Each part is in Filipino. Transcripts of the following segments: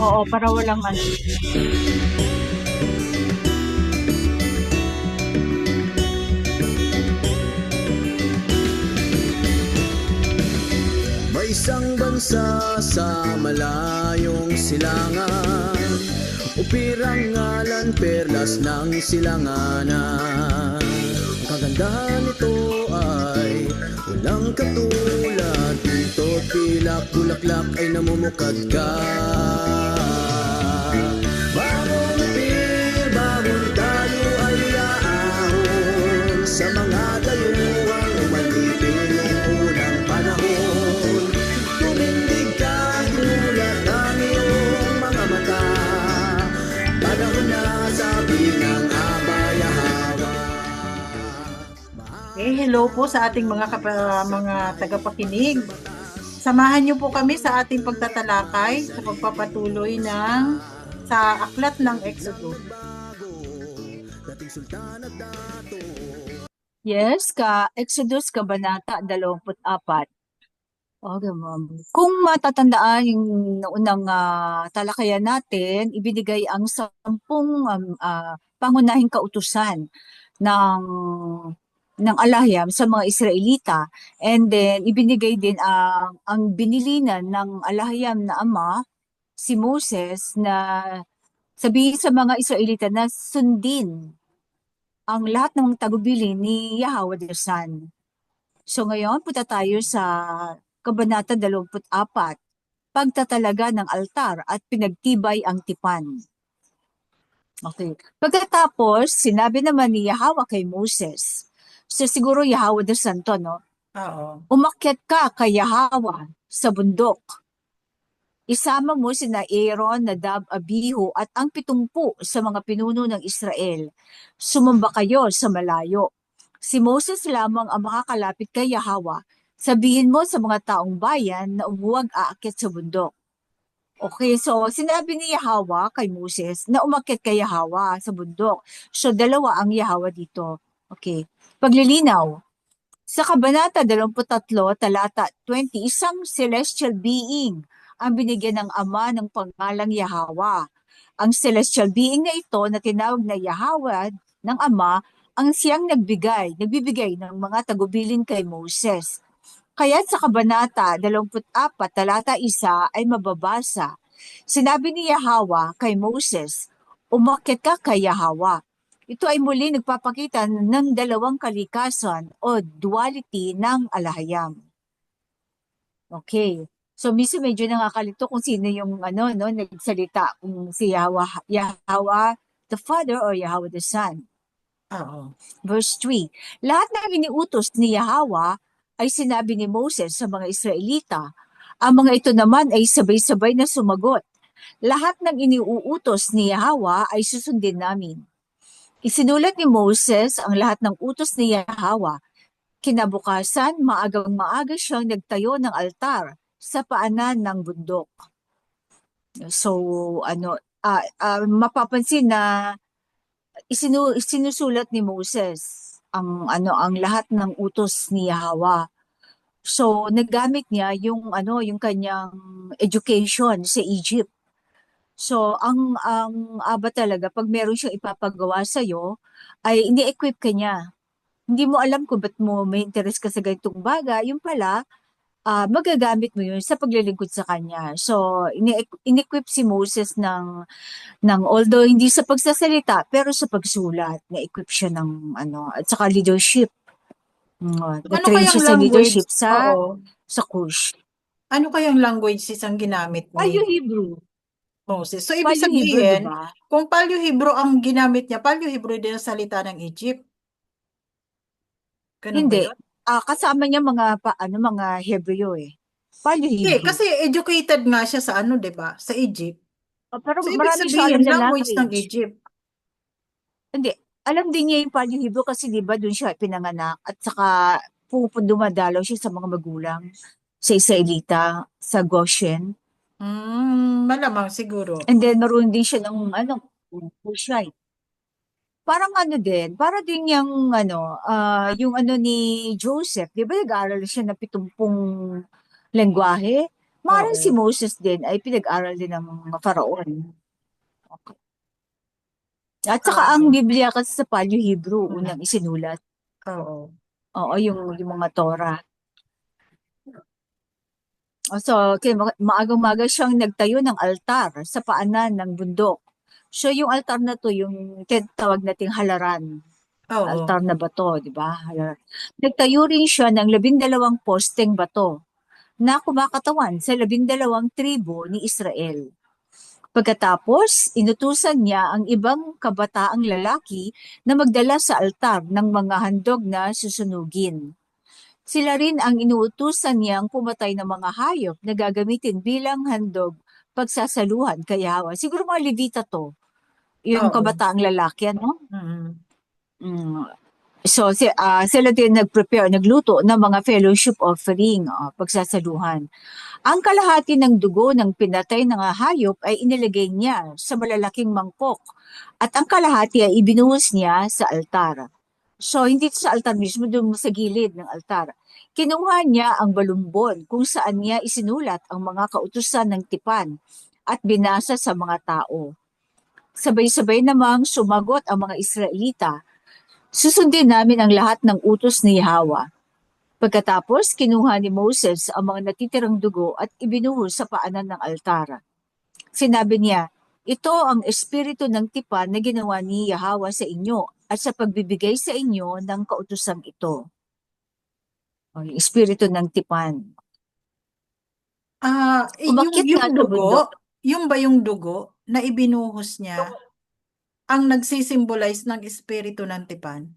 Oo, para walang ano. May isang bansa sa malayong silangan, upirang ngalan perlas ng silanganan. Ang kagandahan nito ay walang katulad, pinto, pilak, bulaklak ay namumukadkad. Bangon upir, bangon tayo ay aahon sa mga dayuhang umalipin noong unang panahon. Tumindig ka, imulat ang iyong mga mata, panahon na sabi ng abayahawa. Hello po sa ating mga tagapakinig. Samahan niyo po kami sa ating pagtatalakay sa pagpapatuloy sa aklat ng Exodus. Yes, Exodus Kabanata 24. Okay, ma'am. Kung matatandaan yung unang talakayan natin, ibinigay ang 10 pangunahing kautusan ng alahiyam sa mga Israelita. And then, ibinigay din ang binilinan ng alahiyam na ama, si Moses, na sabihin sa mga Israelita na sundin ang lahat ng tagubilin ni Yahweh the Son. So ngayon, punta tayo sa Kabanata 24, pagtatalaga ng altar at pinagtibay ang tipan. Okay. Pagkatapos, sinabi naman ni Yahweh kay Moses, so siguro Yahweh the Son to, no? Oo. Umakyat ka kay Yahweh sa bundok. Isama mo sina Aaron, Nadab, Abihu at ang 70 sa mga pinuno ng Israel. Sumamba kayo sa malayo. Si Moses lamang ang makakalapit kay Yahweh. Sabihin mo sa mga taong bayan na huwag aakyat sa bundok. Okay, so sinabi ni Yahweh kay Moses na umakyat kay Yahweh sa bundok. So dalawa ang Yahweh dito. Okay, paglilinaw. Sa Kabanata 23, talata 20, isang celestial being ang binigyan ng Ama ng pangalang Yahweh. Ang celestial being na ito na tinawag na Yahweh ng Ama ang siyang nagbibigay ng mga tagubilin kay Moses. Kaya sa Kabanata 24, talata 1 ay mababasa. Sinabi ni Yahweh kay Moses, umakyat ka kay Yahweh. Ito ay muli nagpapakita ng dalawang kalikasan o duality ng alahayam. Okay. So, minsan medyo nakakalito kung sino yung nagsalita, kung si Yahweh the Father or Yahweh the Son. Oo. Verse 3, lahat ng iniutos ni Yahweh ay sinabi ni Moses sa mga Israelita. Ang mga ito naman ay sabay-sabay na sumagot. Lahat ng iniuutos ni Yahweh ay susundin namin. Isinulat ni Moses ang lahat ng utos ni Yahweh. Kinabukasan, maagang-maaga siyang nagtayo ng altar sa paanan ng bundok. So, mapapansin na isinusulat ni Moses ang lahat ng utos ni Yahweh. So, nagamit niya yung kanyang education sa Egypt. So, ang aba talaga, pag meron siyang ipapagawa sa'yo, ay ini-equip ka niya. Hindi mo alam kung ba't mo may interest ka sa ganitong bagay, yung pala, magagamit mo yun sa paglilingkod sa kanya. So, in-equip si Moses although hindi sa pagsasalita, pero sa pagsulat, na-equip siya ng at saka leadership. Ano Na-train kayang siya sa language? leadership Oo. sa Kush. Ano kayang language ang ginamit ni Paleo-Hebrew. Moses? So, ibig Paleo-Hebrew, di sabihin, ba? kung Paleo-Hebrew ang ginamit niya, Paleo-Hebrew din ang salita ng Egypt. Ganun ba Hindi. yun? Kasama niya mga Hebreo eh. Hindi, Paleo-Hebrew. kasi educated nga siya sa di ba? Sa Egypt. Pero So, ibig marami siya alam sabihin, na language ng language. Egypt. Hindi. Alam din niya yung Paleo-Hebrew kasi di ba doon siya pinanganak at saka dumadalaw siya sa mga magulang sa Israelita, sa Goshen. Malamang siguro. And then naroon din siya ng Cushite. Parang din, para din yung yung ni Joseph, di ba nag-aaral siya na 70 lengguwahe? Maaaring si Oo. Moses din ay pinag-aral din ng mga Faraon. Okay. At saka ang Ah, Biblia kasi sa Paleo Hebrew, mm, unang isinulat. oo. Oo, yung mga Torah. So, maagang-maga siyang nagtayo ng altar sa paanan ng bundok. So, yung altar na to, yung tinatawag nating halaran. Oo. Altar na bato, di ba? Halaran. Nagtayo rin siya ng 12 posteng bato na kumakatawan sa 12 tribo ni Israel. Pagkatapos, inutusan niya ang ibang kabataang lalaki na magdala sa altar ng mga handog na susunugin. Sila rin ang inuutusan niyang pumatay ng mga hayop na gagamitin bilang handog pagsasaluhan kay Yahweh. Siguro mga Levita to, yung Oo. kabataang lalaki, ano? Mm. Mm. So, sila din nag-prepare, nagluto ng mga fellowship offering, pagsasaluhan. Ang kalahati ng dugo ng pinatay ng hayop ay inilagay niya sa malalaking mangkok at ang kalahati ay ibinuhos niya sa altar. So, hindi sa altar mismo, doon sa gilid ng altar. Kinuha niya ang balumbon kung saan niya isinulat ang mga kautusan ng tipan at binasa sa mga tao. Sabay-sabay namang sumagot ang mga Israelita, susundin namin ang lahat ng utos ni Yahweh. Pagkatapos, kinuha ni Moses ang mga natitirang dugo at ibinuhos sa paanan ng altar. Sinabi niya, ito ang espiritu ng tipan na ginawa ni Yahweh sa inyo at sa pagbibigay sa inyo ng kautosang ito. O, yung espiritu ng tipan. Yung Umakyat nga yung sa bundok. dugo, yung ba yung dugo na ibinuhos niya ang nagsisimbolize ng espiritu ng tipan?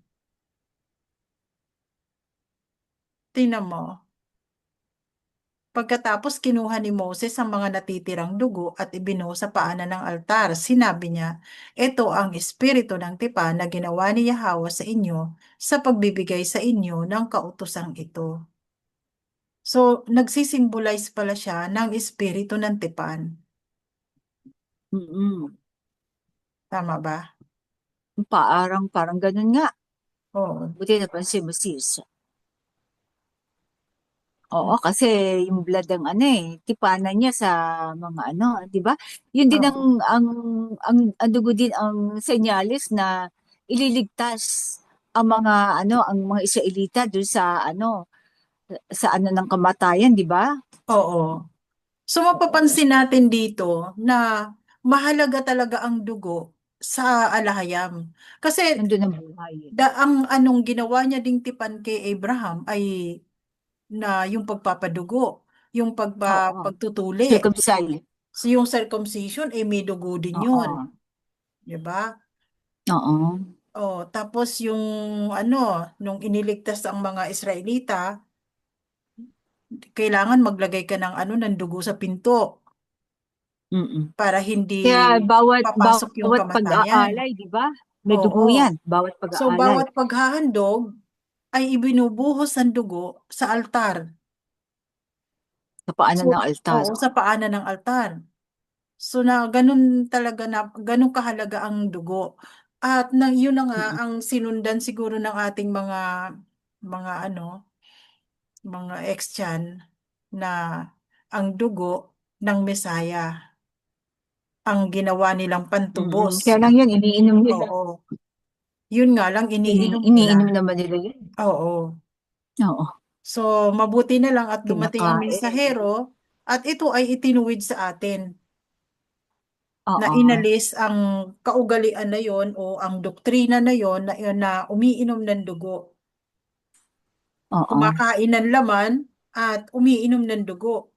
Tingnan mo. Pagkatapos kinuha ni Moses ang mga natitirang dugo at ibinuhos sa paanan ng altar. Sinabi niya, ito ang espiritu ng tipan na ginawa ni Yahweh sa inyo sa pagbibigay sa inyo ng kautosang ito. So, nagsisimbolize pala siya ng espiritu ng tipan. Mm-mm. Tama ba? Parang ganun nga. Oo. Buti napansin mo sis. Oo, Mm. kasi yung blood ng ano tipanan niya sa mga ano, 'di ba? Yun din Oo. ang dugo din ang senyalis na ililigtas ang mga Israelita doon sa ano ng kamatayan, 'di ba? Oo. So, Oo. mapapansin natin dito na mahalaga talaga ang dugo sa alahayam. Kasi Nandun ang buhay. ang anong ginawa niya ding tipan kay Abraham ay na yung pagpapadugo, yung Oo. pagtutuli. Circumcised. So, yung circumcision, eh may dugo din yun. Oo. Di ba? Oo. Oh, tapos yung ano, nung iniligtas ang mga Israelita, kailangan maglagay ka ng ano, ng dugo sa pinto Mm. para hindi Kaya papasok yung bawat kamatayan. pag-aalay, 'di ba? May dugo Oo. 'yan, bawat So, pag-aalay bawat paghahandog ay ibinubuhos ang dugo sa altar. sa paanan So, ng altar. oo, sa paanan ng altar. So, na ganun talaga na, ganun kahalaga ang dugo. At yun na nga Mm. ang sinundan siguro ng ating mga ano, mga ex-tiyan na ang dugo ng Mesaya ang ginawa nilang Mm. pantubos. Kaya lang 'yan iniinom nila. Oo. Yun nga lang iniinom nila. Iniinom naman nila 'yan. Oo. Oo, So, mabuti na lang at dumating ang kinakain. mensahero at ito ay itinuwid sa atin na Oo, inalis ang kaugalian na yon o ang doktrina na yon na umiinom ng dugo, oo. kumakain ng laman at umiinom ng dugo,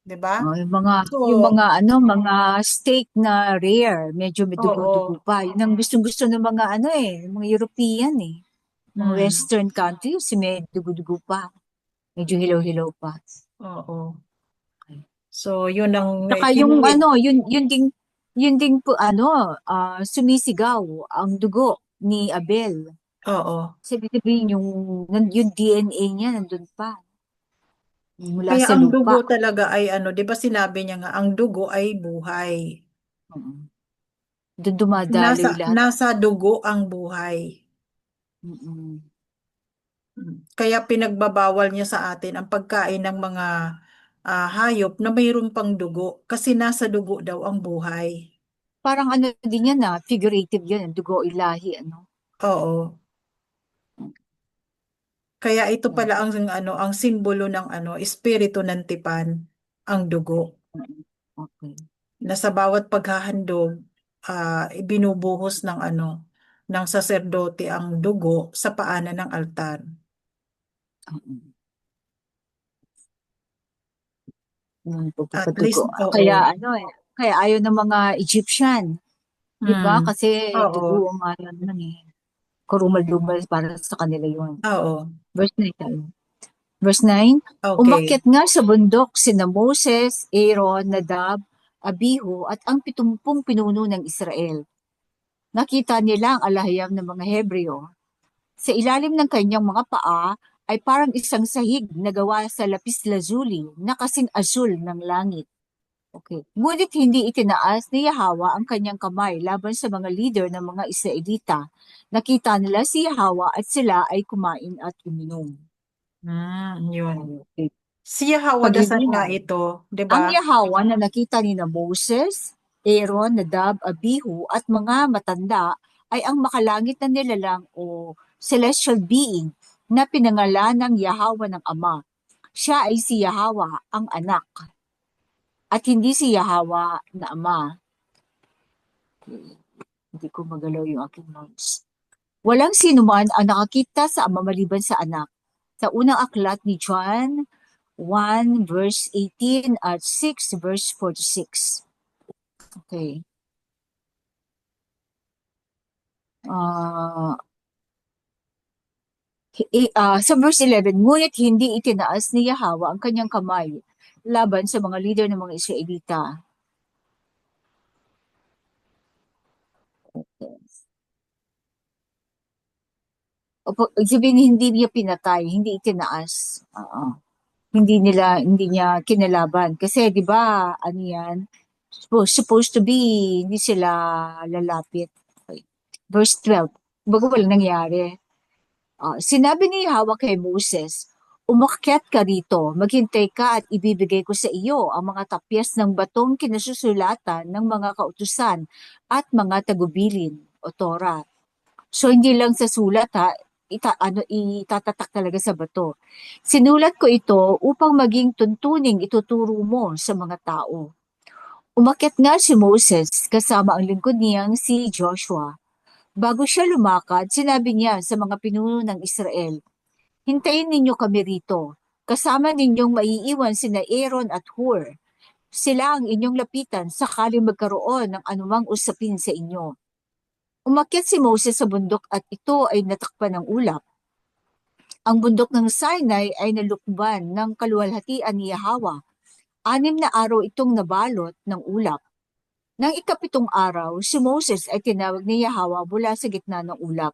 'di ba? Oh, So, yung mga ano, mga steak na rare, medyo may dugo-dugo oo. pa. Yun ang gustong-gusto ng mga ano mga European mga Mm, Western countries, may dugo-dugo pa. Medyo hilaw-hilaw pa. oo. So, yun ang Saka yung itinuwid. ano, yun din po ano, sumisigaw ang dugo ni Abel. Oo. Sabihin yung DNA niya nandun pa mula Kaya sa ang lupa. dugo talaga ay ano, 'di ba sinabi niya nga ang dugo ay buhay. Mm. Doon dumadaloy Nasa lahat. nasa dugo ang buhay. Mm-mm. Kaya pinagbabawal niya sa atin ang pagkain ng mga hayop na mayroon pang dugo kasi nasa dugo daw ang buhay. Parang ano din yan na, figurative yan, dugo ilahi, ano. Oo. Kaya ito pala Mm, ang simbolo ng espiritu ng tipan, ang dugo. mm. Okay. Na sa bawat paghahandog, ibinubuhos ng saserdote ang dugo sa paanan ng altar. Mm. Yung At least, pagpapadugo. oo. Kaya ano eh, kaya ayaw ng mga Egyptian, 'di ba? Hmm. Kasi Oo. dugo ang ano nun eh, karumal-dumal para sa kanila yun. Oo. Verse 9 tayo. Verse 9, Okay. umakyat nga sa bundok sina Moses, Aaron, Nadab, Abihu at ang 70 pinuno ng Israel. Nakita nila ang alahayam ng mga Hebreo. Sa ilalim ng kanyang mga paa ay parang isang sahig na gawa sa lapis lazuli na kasing azul ng langit. Okay. Ngunit hindi itinaas ni Yahawa ang kanyang kamay laban sa mga leader ng mga Israelita. Nakita nila si Yahawa at sila ay kumain at uminom. Yun. Okay. Si Yahweh dasal nga Paglilinaw. ito, 'di Ang ba? Yahawa na nakita ni na Moses, Aaron, Nadab, Abihu at mga matanda ay ang makalangit na nilalang o celestial being na pinangalan ng Yahawa ng Ama. Siya ay si Yahawa ang anak at hindi si Yahawa na Ama. Hindi ko magalaw yung aking notes. Walang sino man ang nakakita sa Ama maliban sa anak. Sa unang aklat ni John 1 verse 18 at 6 verse 46. Okay. Ah, sa verse 11, ngunit hindi itinaas ni Yahawa ang kanyang kamay laban sa mga leader ng mga Israelita. Sabihin, hindi niya pinatay, hindi itinaas. Oo. Hindi niya kinalaban. Kasi, di ba, ano yan, supposed to be, hindi sila lalapit. Okay. Verse 12, bago wala nangyari. Sinabi ni Yahweh kay Moses, umakyat ka rito, maghintay ka at ibibigay ko sa iyo ang mga tapyas ng batong kinasusulatan ng mga kautusan at mga tagubilin o Torah. So hindi lang sa sulat ha, itatatak talaga sa bato. Sinulat ko ito upang maging tuntuning ituturo mo sa mga tao. Umakyat nga si Moses kasama ang lingkod niyang si Joshua. Bago siya lumakad, sinabi niya sa mga pinuno ng Israel, hintayin ninyo kami rito. Kasama ninyong maiiwan sina Aaron at Hur. Sila ang inyong lapitan sakaling magkaroon ng anumang usapin sa inyo. Umakyat si Moses sa bundok at ito ay natakpan ng ulap. Ang bundok ng Sinai ay nalukban ng kaluwalhatian ni Yahawa. 6 na araw itong nabalot ng ulap. Nang ikapitong araw, si Moses ay tinawag ni Yahawa mula sa gitna ng ulap.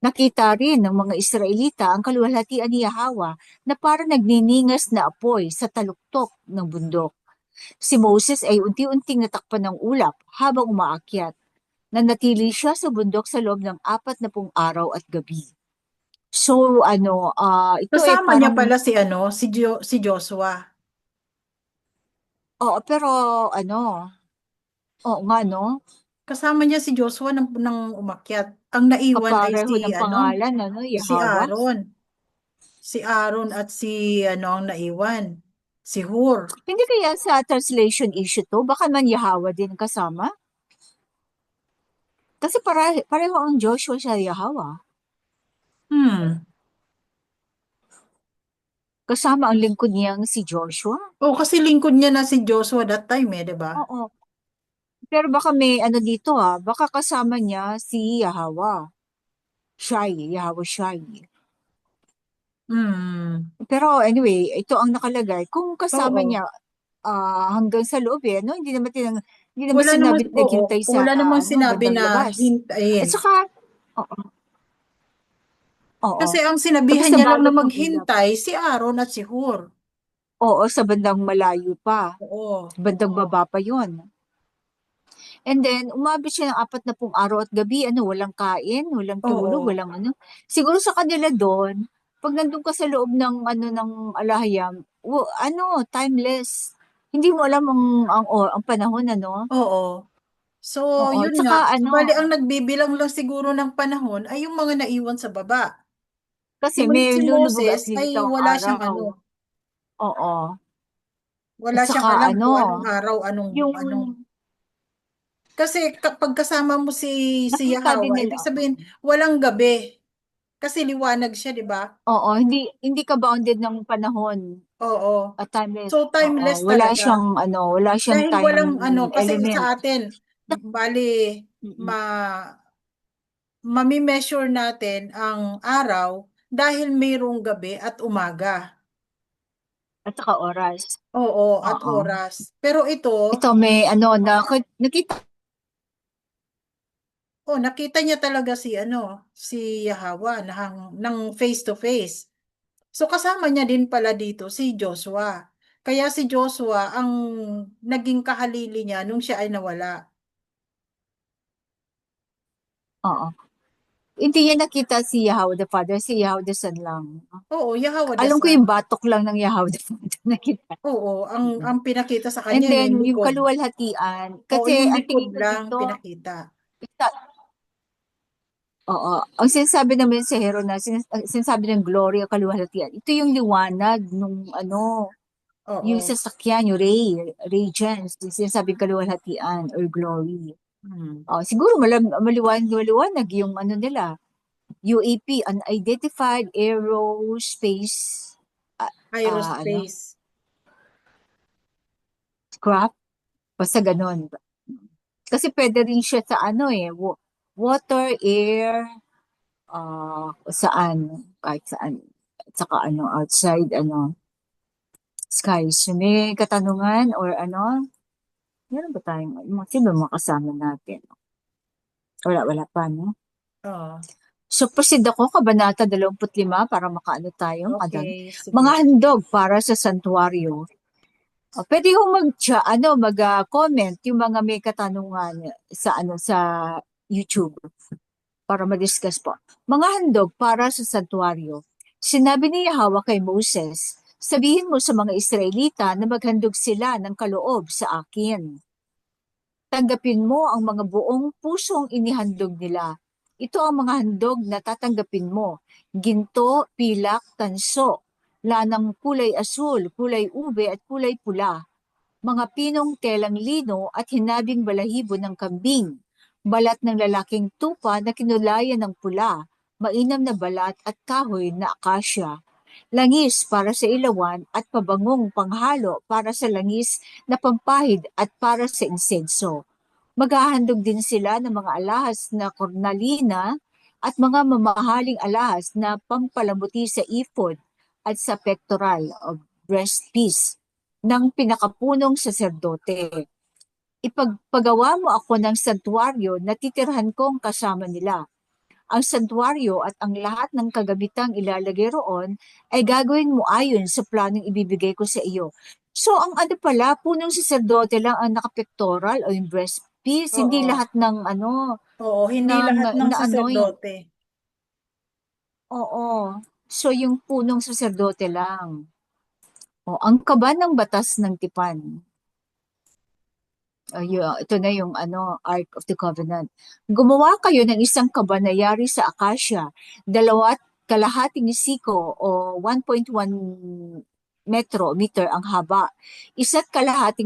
Nakita rin ng mga Israelita ang kaluwalhatian ni Yahawa na parang nagniningas na apoy sa taluktok ng bundok. Si Moses ay unti-unting natakpan ng ulap habang umaakyat. Nanatili siya sa bundok sa loob ng 40 araw at gabi. So, ito ay Kasama niya parang, pala si Joshua. oo, pero ano, oo nga, no? Kasama niya si Joshua ng umakyat. Ang naiwan ay Kapareho ng pangalan, ano, si Yahawa. Aaron. Si Aaron at si ang naiwan. Si Hur. Hindi kaya sa translation issue to, baka man Yahawa din kasama? Kasi pareho ang Joshua sa Yahawa. Hmm. Kasama ang lingkod niyang si Joshua. Oh, kasi lingkod niya na si Joshua that time 'di ba? Oo. Pero baka may ano dito baka kasama niya si Yahawa. Yahawa Shai. Hmm. Pero anyway, ito ang nakalagay. Kung kasama Oo. niya hanggang sa loob eh, no? Hindi naman sinabing Oo, naghintay sa wala namang sinabi bandang na labas. At hintayin. saka, oo, oo. Kasi ang Tapos sinabihan niya lang na nabalot ng ulap. maghintay si Aaron at si Hur. Oo, sa bandang malayo pa. Oo. Bandang baba pa yon. And then, umabot siya ng 40 araw at gabi, walang kain, walang tulog, Oo. walang ano. Siguro sa kanila doon, pag nandun ka sa loob ng ano ng alahayam, timeless. Hindi mo alam ang panahon ano. Oo. So, Oo, yun tsaka nga. So, ano, bali ang nagbibilang lang siguro ng panahon ay yung mga naiwan sa baba. kasi Ngunit may si lulubog at Moses ay lilitaw ang wala siyang araw. ano, Oo. At wala saka siyang alam ano, kung anong araw, anong yung ano. Kasi kapag kasama mo si nakita din Yahawa, nila. ibig sabihin walang gabi. Kasi liwanag siya, di ba? Oo, hindi ka bounded ng panahon Oo. at timeless. So, Oo, timeless talaga. wala siyang Dahil time walang ano, kasi sa element. atin, bali, Mm-mm. ma, mami-measure natin ang araw dahil mayroong gabi at umaga. At saka oras. Oo, at Oo. oras. Pero ito, Ito may ano, nakita. oh, nakita niya talaga si ano, si Yahawa ng face to face. So kasama niya din pala dito si Joshua. Kaya si Joshua ang naging kahalili niya nung siya ay nawala. Oo. Hindi niya nakita si Yahweh the Father, si Yahweh the Son lang. Oo, Yahawa Alam ko dasal. yung batok lang ng Yahweh the Father nakita. Oo, Mm. ang pinakita sa And kanya then, yung yung likod. kaluwalhatian, Oo, kasi yung ang likod tingin ko lang dito, pinakita. oo, ang sinasabi naman sa hero na, sinasabi ng glory o kaluwalhatian, ito yung liwanag nung ano, yung Oo. sasakyan, yung radiance, yung sinasabing kaluwalhatian or glory. Hmm. Siguro maliwanag yung ano nila, UAP, Unidentified Aerospace ano, Aerospace. craft, basta ganon. Kasi pwede rin siya sa ano water, air, saan, kahit saan. At saka ano, outside, ano, skies. May katanungan or ano, meron ba tayong, sino mga kasama natin? Wala pa, no? Oo. So, proceed ako, Kabanata 25, para makaano tayo, Okay, mga sige. handog para sa santuario. Pwede yung mag-comment yung mga may katanungan sa ano sa YouTube para ma-discuss po. Mga handog para sa santuario. Sinabi ni Yahweh kay Moses, sabihin mo sa mga Israelita na maghandog sila ng kaloob sa akin. Tanggapin mo ang mga buong pusong inihandog nila. Ito ang mga handog na tatanggapin mo. Ginto, pilak, tanso, lanang kulay asul, kulay ube at kulay pula, mga pinong telang lino at hinabing balahibo ng kambing, balat ng lalaking tupa na kinulayan ng pula, mainam na balat at kahoy na akasya, langis para sa ilawan at pabangong panghalo para sa langis na pampahid at para sa insenso. Maghahandog din sila ng mga alahas na kornalina at mga mamahaling alahas na pampalamuti sa ephod at sa pectoral o breastpiece ng pinakapunong saserdote. Ipagpagawa mo ako ng santuaryo na titirhan kong kasama nila. Ang santuaryo at ang lahat ng kagamitang ilalagay roon ay gagawin mo ayon sa planong ibibigay ko sa iyo. So, ang ano pala, punong saserdote lang ang nakapektoral o yung breastpiece, hindi Oo. lahat ng ano, Oo, hindi ng lahat ng na anoint. saserdote. Oo. So, yung punong saserdote lang. Ang kaba ng batas ng tipan. Ito na yung ano, Ark of the Covenant. Gumawa kayo ng isang kabanayari sa akasya, 2.5 siko o 1.1 meter ang haba, 1.5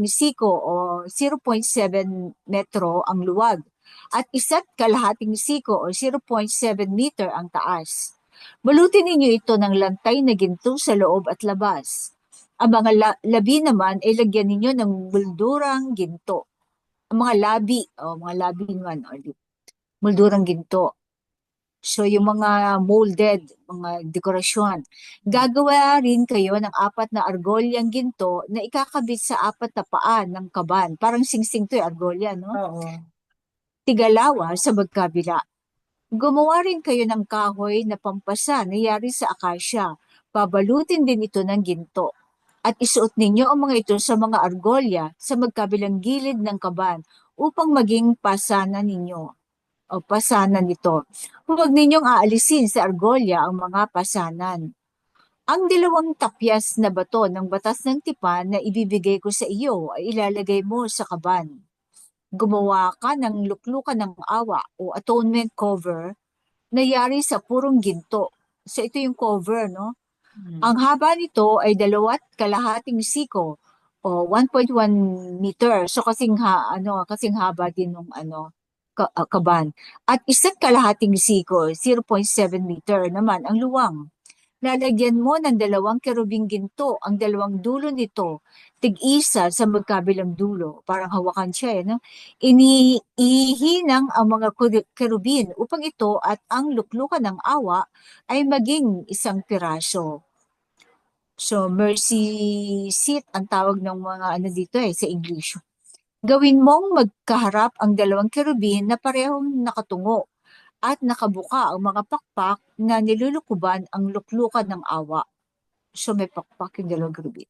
siko o 0.7 metro ang luwag, at 1.5 siko o 0.7 meter ang taas. Balutin ninyo ito ng lantay na ginto sa loob at labas. Ang mga labi naman ay lagyan ninyo ng buldurang ginto. Ang mga labi naman, moldurang ginto. So, yung mga molded, mga dekorasyon. Gagawa rin kayo ng 4 na argolyang ginto na ikakabit sa 4 na paa ng kaban. Parang singsing to yung argolya, no? Oo. Tigalawa sa magkabila. Gumawa rin kayo ng kahoy na pampasa na yari sa akasya. Pabalutin din ito ng ginto. At isuot ninyo ang mga ito sa mga argolya sa magkabilang gilid ng kaban upang maging pasanan ninyo o pasanan nito. Huwag ninyong aalisin sa argolya ang mga pasanan. Ang dalawang tapyas na bato ng batas ng tipan na ibibigay ko sa iyo ay ilalagay mo sa kaban. Gumawa ka ng luklukan ng awa o atonement cover na yari sa purong ginto. So ito yung cover, no? Ang Hmm. haba nito ay 2.5 siko o 1.1 meter. So kasing haba din ng kaban. At 1.5 siko, 0.7 meter naman ang luwang. Lalagyan mo ng 2 kerubing ginto ang 2 dulo nito, tig-isa sa magkabilang dulo. Parang hawakan siya, no? Iniihinang ang mga kerubin upang ito at ang luklukan ng awa ay maging isang piraso. So, mercy seat ang tawag ng mga dito sa English. Gawin mong magkaharap ang 2 kerubin na parehong nakatungo at nakabuka ang mga pakpak na nilulukuban ang luklukan ng awa. So may pakpak yung 2 kerubin.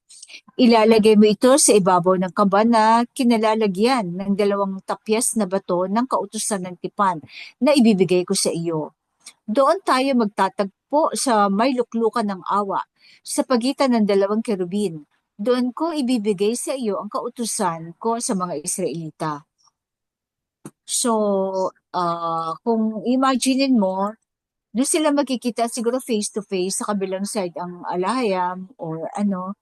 Ilalagay mo ito sa ibabaw ng kaba na kinalalagyan ng 2 tapyas na bato ng kautusan ng tipan na ibibigay ko sa iyo. Doon tayo magtatagpo sa may luklukan ng awa sa pagitan ng 2 kerubin. Doon ko ibibigay sa iyo ang kautusan ko sa mga Israelita. So, kung imaginein mo, doon sila magkikita siguro face to face sa kabilang side ang alahayam or ano.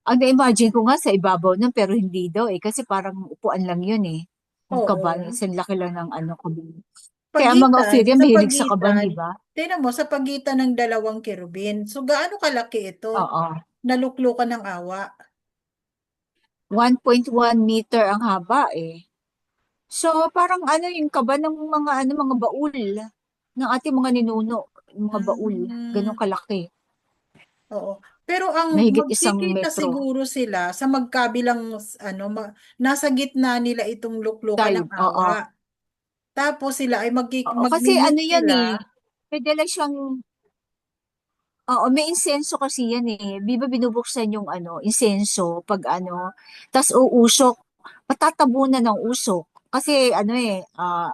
Ang na-imagine ko nga sa ibabaw nun pero hindi daw kasi parang upuan lang yun eh. Yung kaban, Oo. isang laki lang ng kaban. Kaya ang mga Pagitan, Ophir, sa mahilig sa kaban, pagitan, di ba? tingnan mo, sa pagitan ng 2 kerubin. So, gaano kalaki ito? Oo. Naluklukan ng awa. 1.1 meter ang haba eh. So, parang yung kaban ng mga baul ng ating mga ninuno, yung mga baul, ganun Hmm, kalaki. oo. Pero ang Mahigit isang magkikita metro. siguro sila sa magkabilang nasa gitna nila itong luklukan ng Side, oo. awa. Tapos sila ay Oo, kasi magmi-meet yan sila. eh, may dala siyang, oo, may insenso kasi yan eh. Di ba binubuksan yung insenso pag tas uusok, patatabunan ng usok. Kasi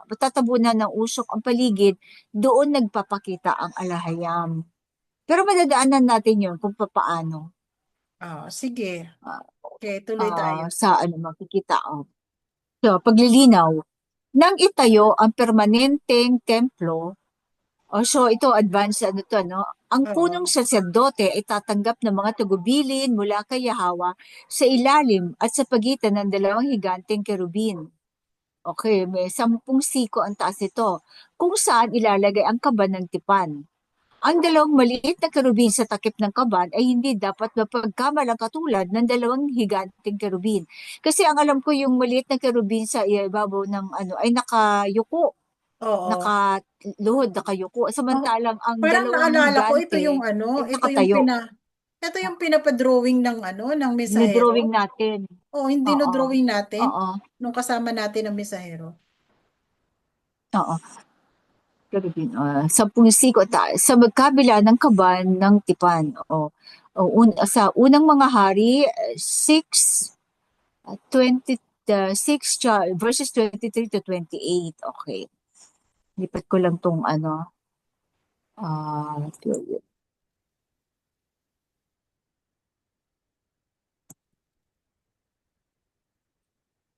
patatabunan ng usok ang paligid, doon nagpapakita ang alahayam. Pero madadaanan natin yun kung papaano. Sige. ah, Okay, tuloy tayo. sa makikita. So, paglilinaw. Nang itayo ang permanenteng templo. So ito advanced to, no? Ang punong Oo. saserdote ay tatanggap ng mga tagubilin mula kay Yahawa sa ilalim at sa pagitan ng 2 higanteng kerubin. Okay, may 10 siko ang taas nito, kung saan ilalagay ang kaban ng tipan. Ang 2 maliit na kerubin sa takip ng kaban ay hindi dapat mapagkamalang katulad ng 2 higanteng kerubin. Kasi ang alam ko yung maliit na kerubin sa ibabaw ng ay nakayuko, Oo. nakaluhod, nakayuko. Oh, Samantalang ang parang 2 higante naalala ko, ito yung ay ito yung nakatayo. ito yung pinapadrawing ng Dinodrawing mensahero. natin. O, hindi no Oo. drawing natin Oo. nung kasama natin ang mensahero. Oo. Kerubin. 10 siko sa magkabila ng kaban ng tipan. Sa unang mga hari, 6:26 verses 23 to 28. Okay. Lipat ko lang tong ah,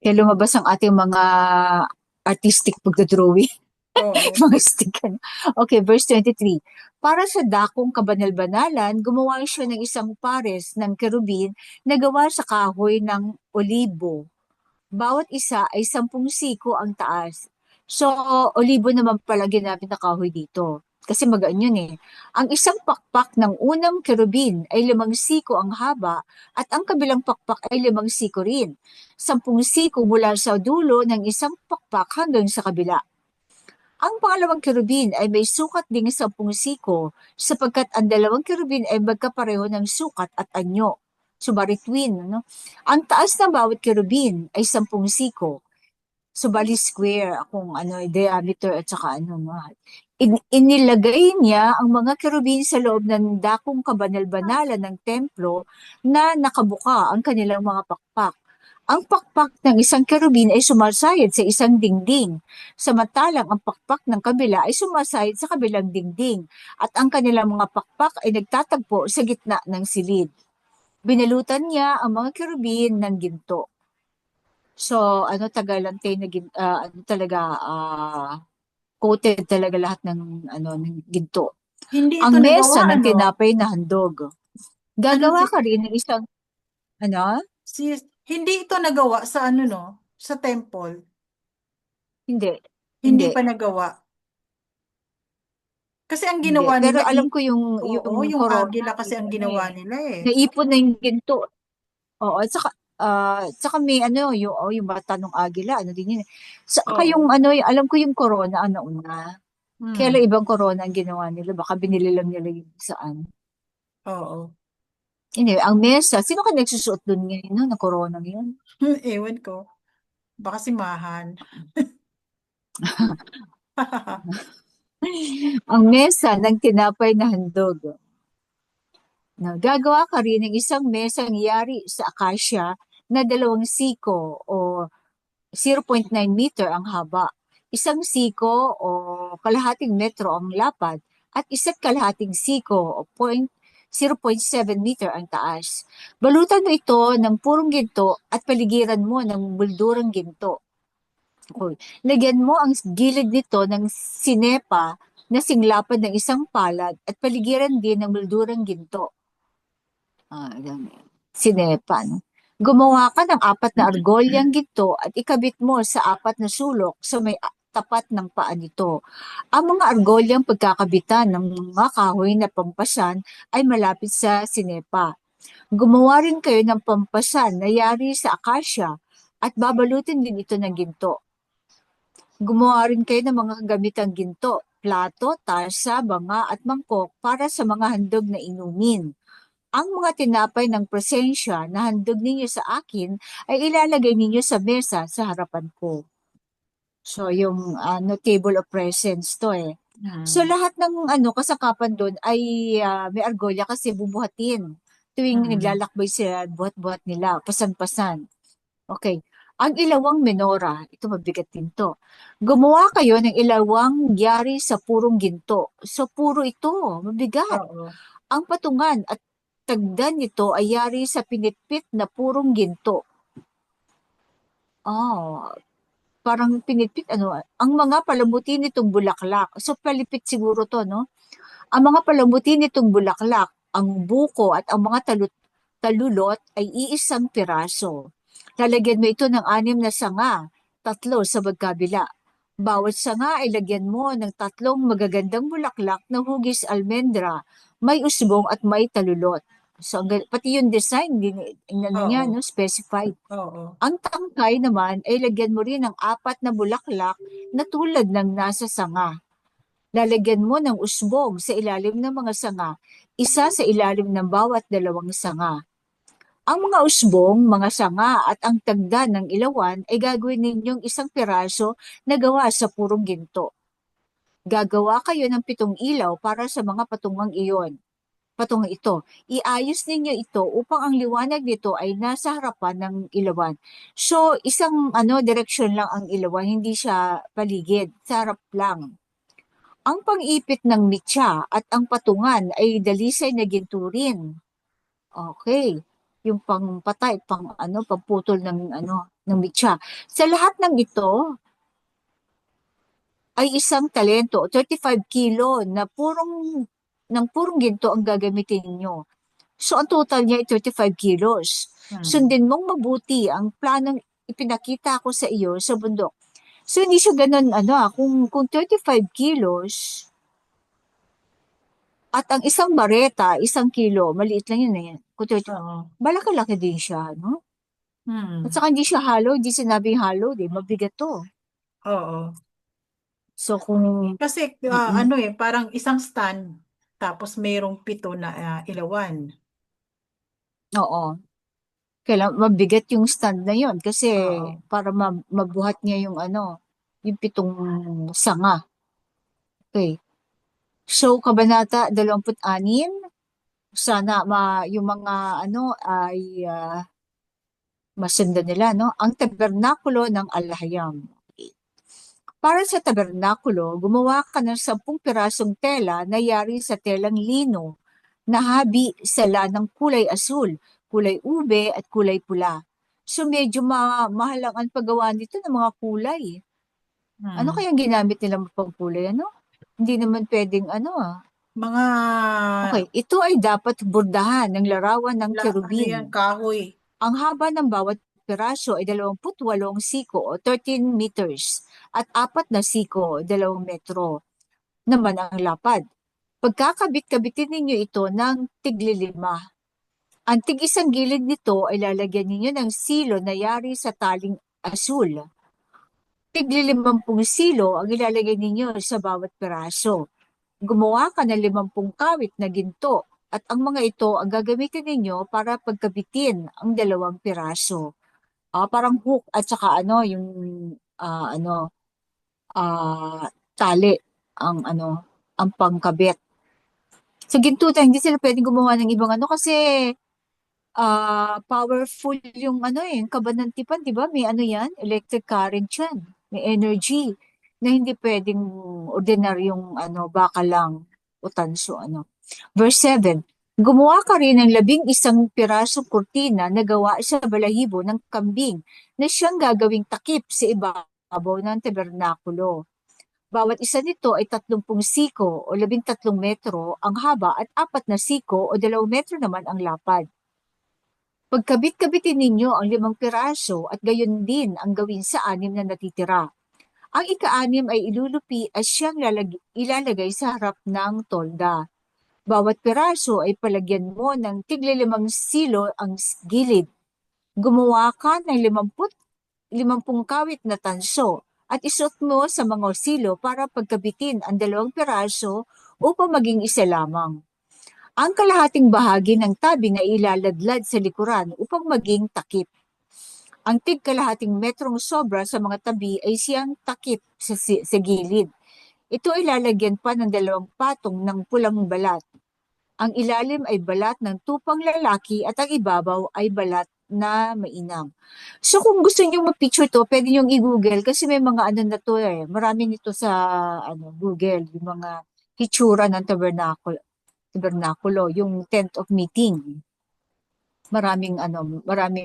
kaya lumabas ang ating mga artistic pagdodrawing. Oo. Mga sticker. Okay, verse 23. Para sa dakong kabanal-banalan, gumawa siya ng isang pares ng kerubin na gawa sa kahoy ng olibo. Bawat isa ay 10 siko ang taas. So, olibo naman pala ginamit na kahoy dito. Kasi magaan yun eh. Ang isang pakpak ng unang kerubin ay 5 siko ang haba at ang kabilang pakpak ay 5 siko rin. 10 siko mula sa dulo ng isang pakpak hanggang sa kabila. Ang pangalawang kerubin ay may sukat ding 10 siko sapagkat ang 2 kerubin ay magkapareho ng sukat at anyo. Subari twin, no? Ang taas ng bawat kerubin ay 10 siko. Subali square kung diameter at saka inilagay niya ang mga kerubin sa loob ng dakong kabanal-banalan ng templo na nakabuka ang kanilang mga pakpak. Ang pakpak ng isang kerubin ay sumasayad sa isang dingding, samantalang ang pakpak ng kabila ay sumasayad sa kabilang dingding, at ang kanilang mga pakpak ay nagtatagpo sa gitna ng silid. Binalutan niya ang mga kerubin ng ginto. So, ano tagalante na ano talaga, coated talaga lahat ng ano ng ginto. Hindi Ang ito nagawa mesa ng ano? tinapay na handog. Ano Gagawa si ka rin ng isang ano? si hindi ito nagawa sa ano no? Sa temple. Hindi. Hindi Hindi. pa nagawa. Kasi ang Hindi. ginawa Pero nila alam ko oo, yung yung corona agila kasi ay ang ano ginawa eh. nila eh. Naipon na yung ginto. Oo, at saka may ano, yung bata ng agila, ano din yun. Saka yung Oo. ano, alam ko yung corona ang nauna. Kaya lang Hmm. ibang corona ang ginawa nila. Baka binili lang nila yung saan. Oo. Anyway, ang mesa, sino ka nagsusuot dun ngayon, no, na corona ngayon? Ewan ko. Baka si Mahan. Ang mesa ng tinapay na handog. Gagawa ka rin ng isang mesang yari sa akasya na 2 siko o 0.9 meter ang haba, 1 siko o kalahating metro ang lapad, at 1 kalahating siko o 0.7 meter ang taas. Balutan mo ito ng purong ginto at paligiran mo ng buldurang ginto. Okay. Lagyan mo ang gilid nito ng sinepa na singlapan ng isang palad at paligiran din ng buldurang ginto. Yan. Sinepa, no? Gumawa ka ng 4 na argolyang ginto at ikabit mo sa 4 na sulok sa may tapat ng paa nito. Ang mga argolyang pagkakabitan ng mga kahoy na pampasan ay malapit sa sinepa. Gumawa rin kayo ng pampasan na yari sa akasya at babalutin din ito ng ginto. Gumawa rin kayo ng mga kagamitang ginto, plato, tasa, banga at mangkok para sa mga handog na inumin. Ang mga tinapay ng presensya na handog ninyo sa akin ay ilalagay ninyo sa mesa sa harapan ko. So, yung table of presence to eh. So, Hmm. lahat ng kasangkapan doon ay may argolya kasi bubuhatin. Tuwing Hmm. naglalakbay sila, buhat-buhat nila, pasan-pasan. Okay. Ang ilawang menora, ito mabigat din to. Gumawa kayo ng ilawang gyari sa purong ginto. So, puro ito, mabigat. Oo. Ang patungan at tagdan nito ay yari sa pinitpit na purong ginto. Oh, parang pinitpit ano, ang mga palamuti nitong bulaklak. So palipit siguro to, no? Ang mga palamuti nitong bulaklak, ang buko at ang mga talulot ay iisang piraso. Lalagyan mo ito ng 6 na sanga, 3 sa magkabila. Bawat sanga ay lagyan mo ng 3 magagandang bulaklak na hugis almendra, may usbong at may talulot. So, pati yung design, din, ano niya, Oo. no, specified. Oo. Ang tangkay naman ay lagyan mo rin ng 4 na bulaklak na tulad ng nasa sanga. Lalagyan mo ng usbong sa ilalim ng mga sanga, isa sa ilalim ng bawat 2 sanga. Ang mga usbong, mga sanga at ang tagda ng ilawan ay gagawin ninyong isang piraso na gawa sa purong ginto. Gagawa kayo ng 7 ilaw para sa mga patungang iyon. Patungang ito. Iayos ninyo ito upang ang liwanag nito ay nasa harapan ng ilawan. So, isang direksyon lang ang ilawan, hindi siya paligid, sa harap lang. Ang pang-ipit ng mitya at ang patungan ay dalisay na ginturin. Okay. Yung pangpatay, pangputol ng mitya. Sa lahat ng ito ay isang talento, 35 kilo ng purong ginto ang gagamitin niyo. So, ang total niya ay 35 kilos. Hmm. Sundin mong mabuti ang planong ipinakita ko sa iyo sa bundok. So, hindi siya ganun, kung 35 kilos, at ang isang bareta, 1 kilo, maliit lang yun eh. Kung 30, Oo. malaki-laki din siya, no? At Hmm. saka hindi siya hollow, hindi sinabing hollow, di, mabigat to. Oo. So, kung, Kasi mm, ano eh, parang isang stand tapos mayroong 7 na ilawan. oo, kailangan mabigat yung stand na yon kasi Oo. para mabuhat niya yung 7 sanga. Okay. So, Kabanata 26, sana yung mga ay Masundan nila, no? Ang tabernakulo ng Alhayam. Para sa tabernakulo, gumawa ka ng 10 pirasong tela na yari sa telang lino na habi sa lanang kulay asul, kulay ube at kulay pula. So medyo mahal ang paggawa nito ng mga kulay. Ano Hmm. kayang ginamit nila pang kulay? Ano? Hindi naman pwedeng ano ah. Mga, Okay, ito ay dapat bordahan ng larawan ng ano yan, kerubin. kahoy. Ang haba ng bawat piraso ay 28 siko o 13 meters at 4 na siko o 2 metro naman ang lapad. Pagkakabit-kabitin ninyo ito ng tiglilima. Ang tig-isang gilid nito ay lalagyan ninyo ng silo na yari sa taling asul. Tig-50 silo ang ilalagay ninyo sa bawat piraso. Gumawa ka ng 50 kawit na ginto at ang mga ito ang gagamitin ninyo para pagkabitin ang 2 piraso. Parang hook at saka ano, yung ano, tali ang ano, ang pangkabit. Sa ginto tayo, hindi sila pwedeng gumawa ng ibang ano kasi powerful yung ano eh, yung kabanantipan, di ba? May ano yan, electric current yan. May energy na hindi pwedeng ordinaryong ano, baka lang o tanso ano. Verse 7, gumawa ka rin ng 11 pirasong kurtina na gawa sa balahibo ng kambing na siyang gagawing takip sa ibabaw ng tabernakulo. Bawat isa nito ay 30 siko o 13 metro ang haba at 4 na siko o 2 metro naman ang lapad. Pagkabit-kabitin ninyo ang 5 piraso at gayon din ang gawin sa 6 na natitira. Ang ika-6 ay ilulupi at siyang ilalagay sa harap ng tolda. Bawat piraso ay palagyan mo ng tigli 5 silo ang gilid. Gumawa ka ng 50 kawit na tanso at isuot mo sa mga silo para pagkabitin ang 2 piraso upang maging isa lamang. Ang kalahating bahagi ng tabing ay ilaladlad sa likuran upang maging takip. Ang tig-kalahating metrong sobra sa mga tabi ay siyang takip sa gilid. Ito ay lalagyan pa ng 2 patong ng pulang balat. Ang ilalim ay balat ng tupang lalaki at ang ibabaw ay balat na mainang. So kung gusto niyo mag-picture to, pwede niyo i-google kasi may mga ano na to eh. Marami nito sa ano, Google, yung mga hitsura ng tabernakulo, yung tent of meeting. Maraming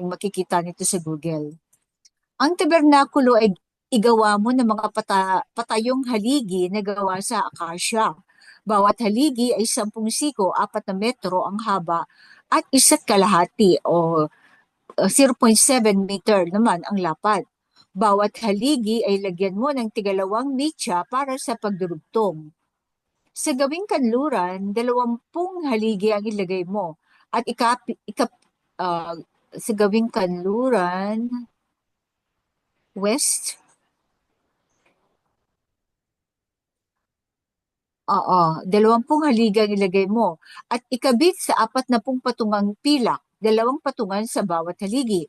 makikita nito sa Google. Ang tabernakulo ay igawa mo ng mga patayong haligi na gawa sa akasya. Bawat haligi ay 10 siko, 4 na metro ang haba at 1.5 o 0.7 meter naman ang lapad. Bawat haligi ay lagyan mo ng tigalawang mitya para sa pagdurugtong. Sa gawing kanluran, 20 haligi ang ilagay mo. At ah, sa gawing kanluran, west, oo, 20 haligi ang ilagay mo. At ikabit sa 40 patungang pilak, 2 patungan sa bawat haligi.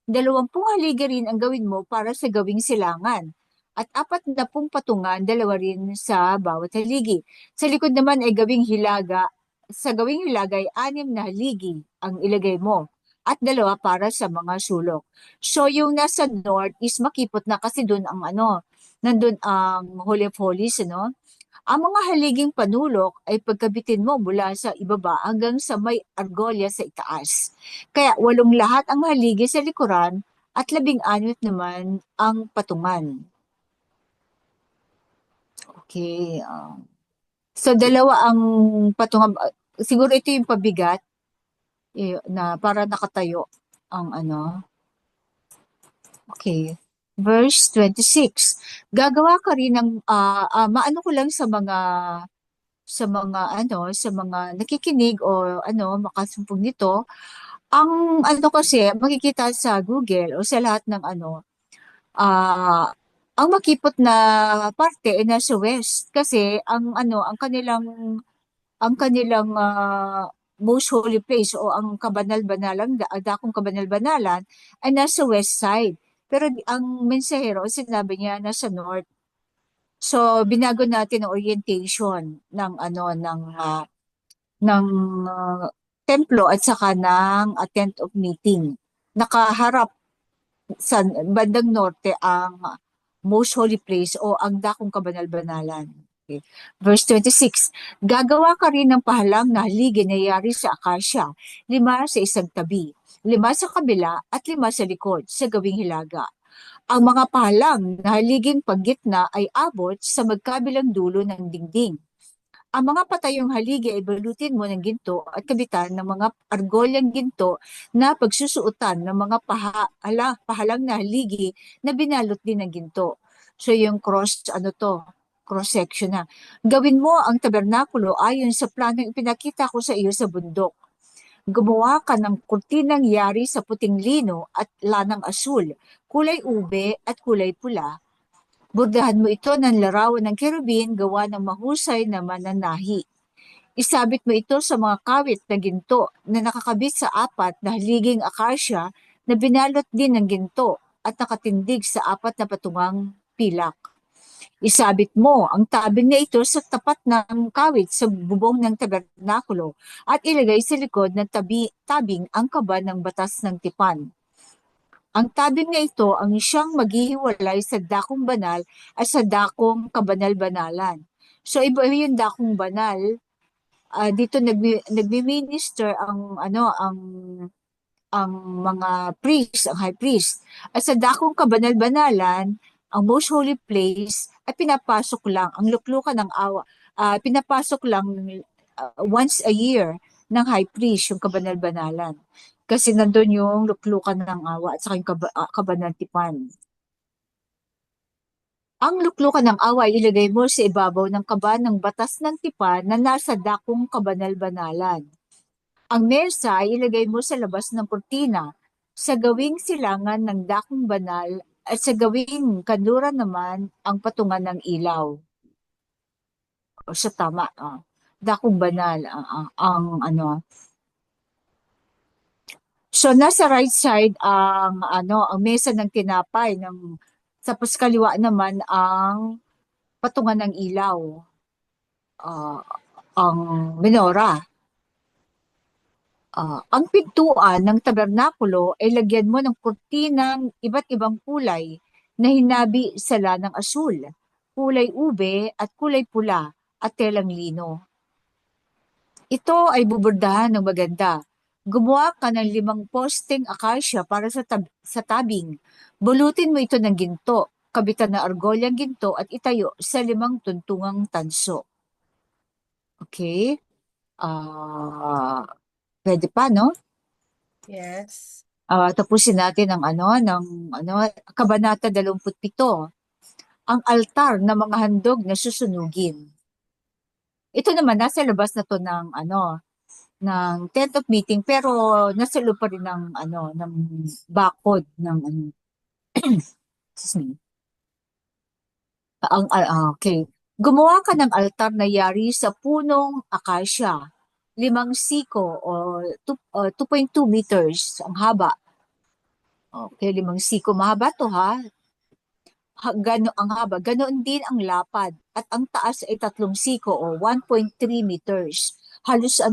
20 haligi rin ang gawin mo para sa gawing silangan. At 40 patungan, 2 rin sa bawat haligi. Sa likod naman ay gawing hilaga. Sa gawing hilaga ay 6 na haligi ang ilagay mo. At 2 para sa mga sulok. So yung nasa north is makipot na kasi doon ang ano, nandun ang Holy of Holies, ano? Ang mga haliging panulok ay pagkabitin mo mula sa ibaba hanggang sa may argolya sa itaas. Kaya 8 lahat ang haligi sa likuran at 16 naman ang patungan. Okay. So, 2 ang patungan. Siguro ito yung pabigat na para nakatayo ang ano. Okay. Verse 26. Gagawa ka rin ng, maano ko lang sa mga nakikinig o ano, makasumpong nito, ang ano kasi, makikita sa Google o sa lahat ng ano, ah, ang makipot na parte ay nasa west kasi ang ano, ang kanilang most holy place o ang kabanal-banalan, dakong kabanal-banalan ay nasa west side. Pero ang mensahero, sinabi niya nasa north. So, binago natin ang orientation ng ano ng templo at saka ng tent of meeting. Nakaharap sa bandang norte ang most holy place o ang dakong kabanal-banalan. Okay. Verse 26, gagawa ka rin ng pahalang na haligi na yari sa akasya, 5 sa isang tabi, 5 sa kabila at 5 sa likod sa gawing hilaga. Ang mga pahalang na haliging paggitna ay abot sa magkabilang dulo ng dingding. Ang mga patayong haligi ay balutin mo ng ginto at kabitan ng mga argolyang ginto na pagsusuotan ng mga pahalang na haligi na binalot din ng ginto. So yung cross section na. Gawin mo ang tabernakulo ayon sa planong ipinakita ko sa iyo sa bundok. Gumawa ka ng kurtinang yari sa puting lino at lanang asul, kulay ube at kulay pula. Bordahan mo ito ng larawan ng kerubin gawa ng mahusay na mananahi. Isabit mo ito sa mga kawit na ginto na nakakabit sa 4 na haliging akasya na binalot din ng ginto at nakatindig sa 4 na patungang pilak. Isabit mo ang tabing na ito sa tapat ng kawit sa bubong ng tabernakulo at ilagay sa likod ng tabing ang kaba ng batas ng tipan. Ang tabing na ito ang siyang maghihiwalay sa dakong banal at sa dakong kabanal-banalan. So iba yung dakong banal, dito nagmi-minister ang mga priest, ang high priest. At sa dakong kabanal-banalan, ang most holy place ay pinapasok lang ang luklukan ng awa. Pinapasok lang once a year ng high priest yung kabanal-banalan. Kasi nandun yung luklukan ng awa at saka yung kabanatipan. Ang luklukan ng awa ay ilagay mo sa ibabaw ng kaba ng batas ng tipan na nasa dakong kabanal-banalan. Ang mesa ay ilagay mo sa labas ng kurtina, sa gawing silangan ng dakong banal at sa gawing kanluran naman ang patungan ng ilaw. O sa tama, dakong banal ang ano. So nasa right side ang mesa ng tinapay tapos kaliwa naman ang patungan ng ilaw, ang menora. Ang pintuan ng tabernakulo ay lagyan mo ng kurtinang iba't ibang kulay na hinabi sa lanang asul, kulay ube at kulay pula at telang lino. Ito ay bubordahan ng maganda. Gumawa ka ng 5 posteng akasya para sa tabing. Bulutin mo ito ng ginto, kabitan ng argolyang ginto at itayo sa 5 tuntungang tanso. Okay? Pwede pa, no? Yes. Tapusin natin Kabanata 27. Ang altar ng mga handog na susunugin. Ito naman nasa labas na to ng tent of meeting pero nasa loob pa rin ng bakod ng excuse me. Okay. Gumawa ka ng altar na yari sa punong akasya. 5 siko o 2.2 meters ang haba. Okay, 5 siko. Mahaba to ha. Ang haba. Ganoon din ang lapad. At ang taas ay 3 siko o 1.3 meters. Halos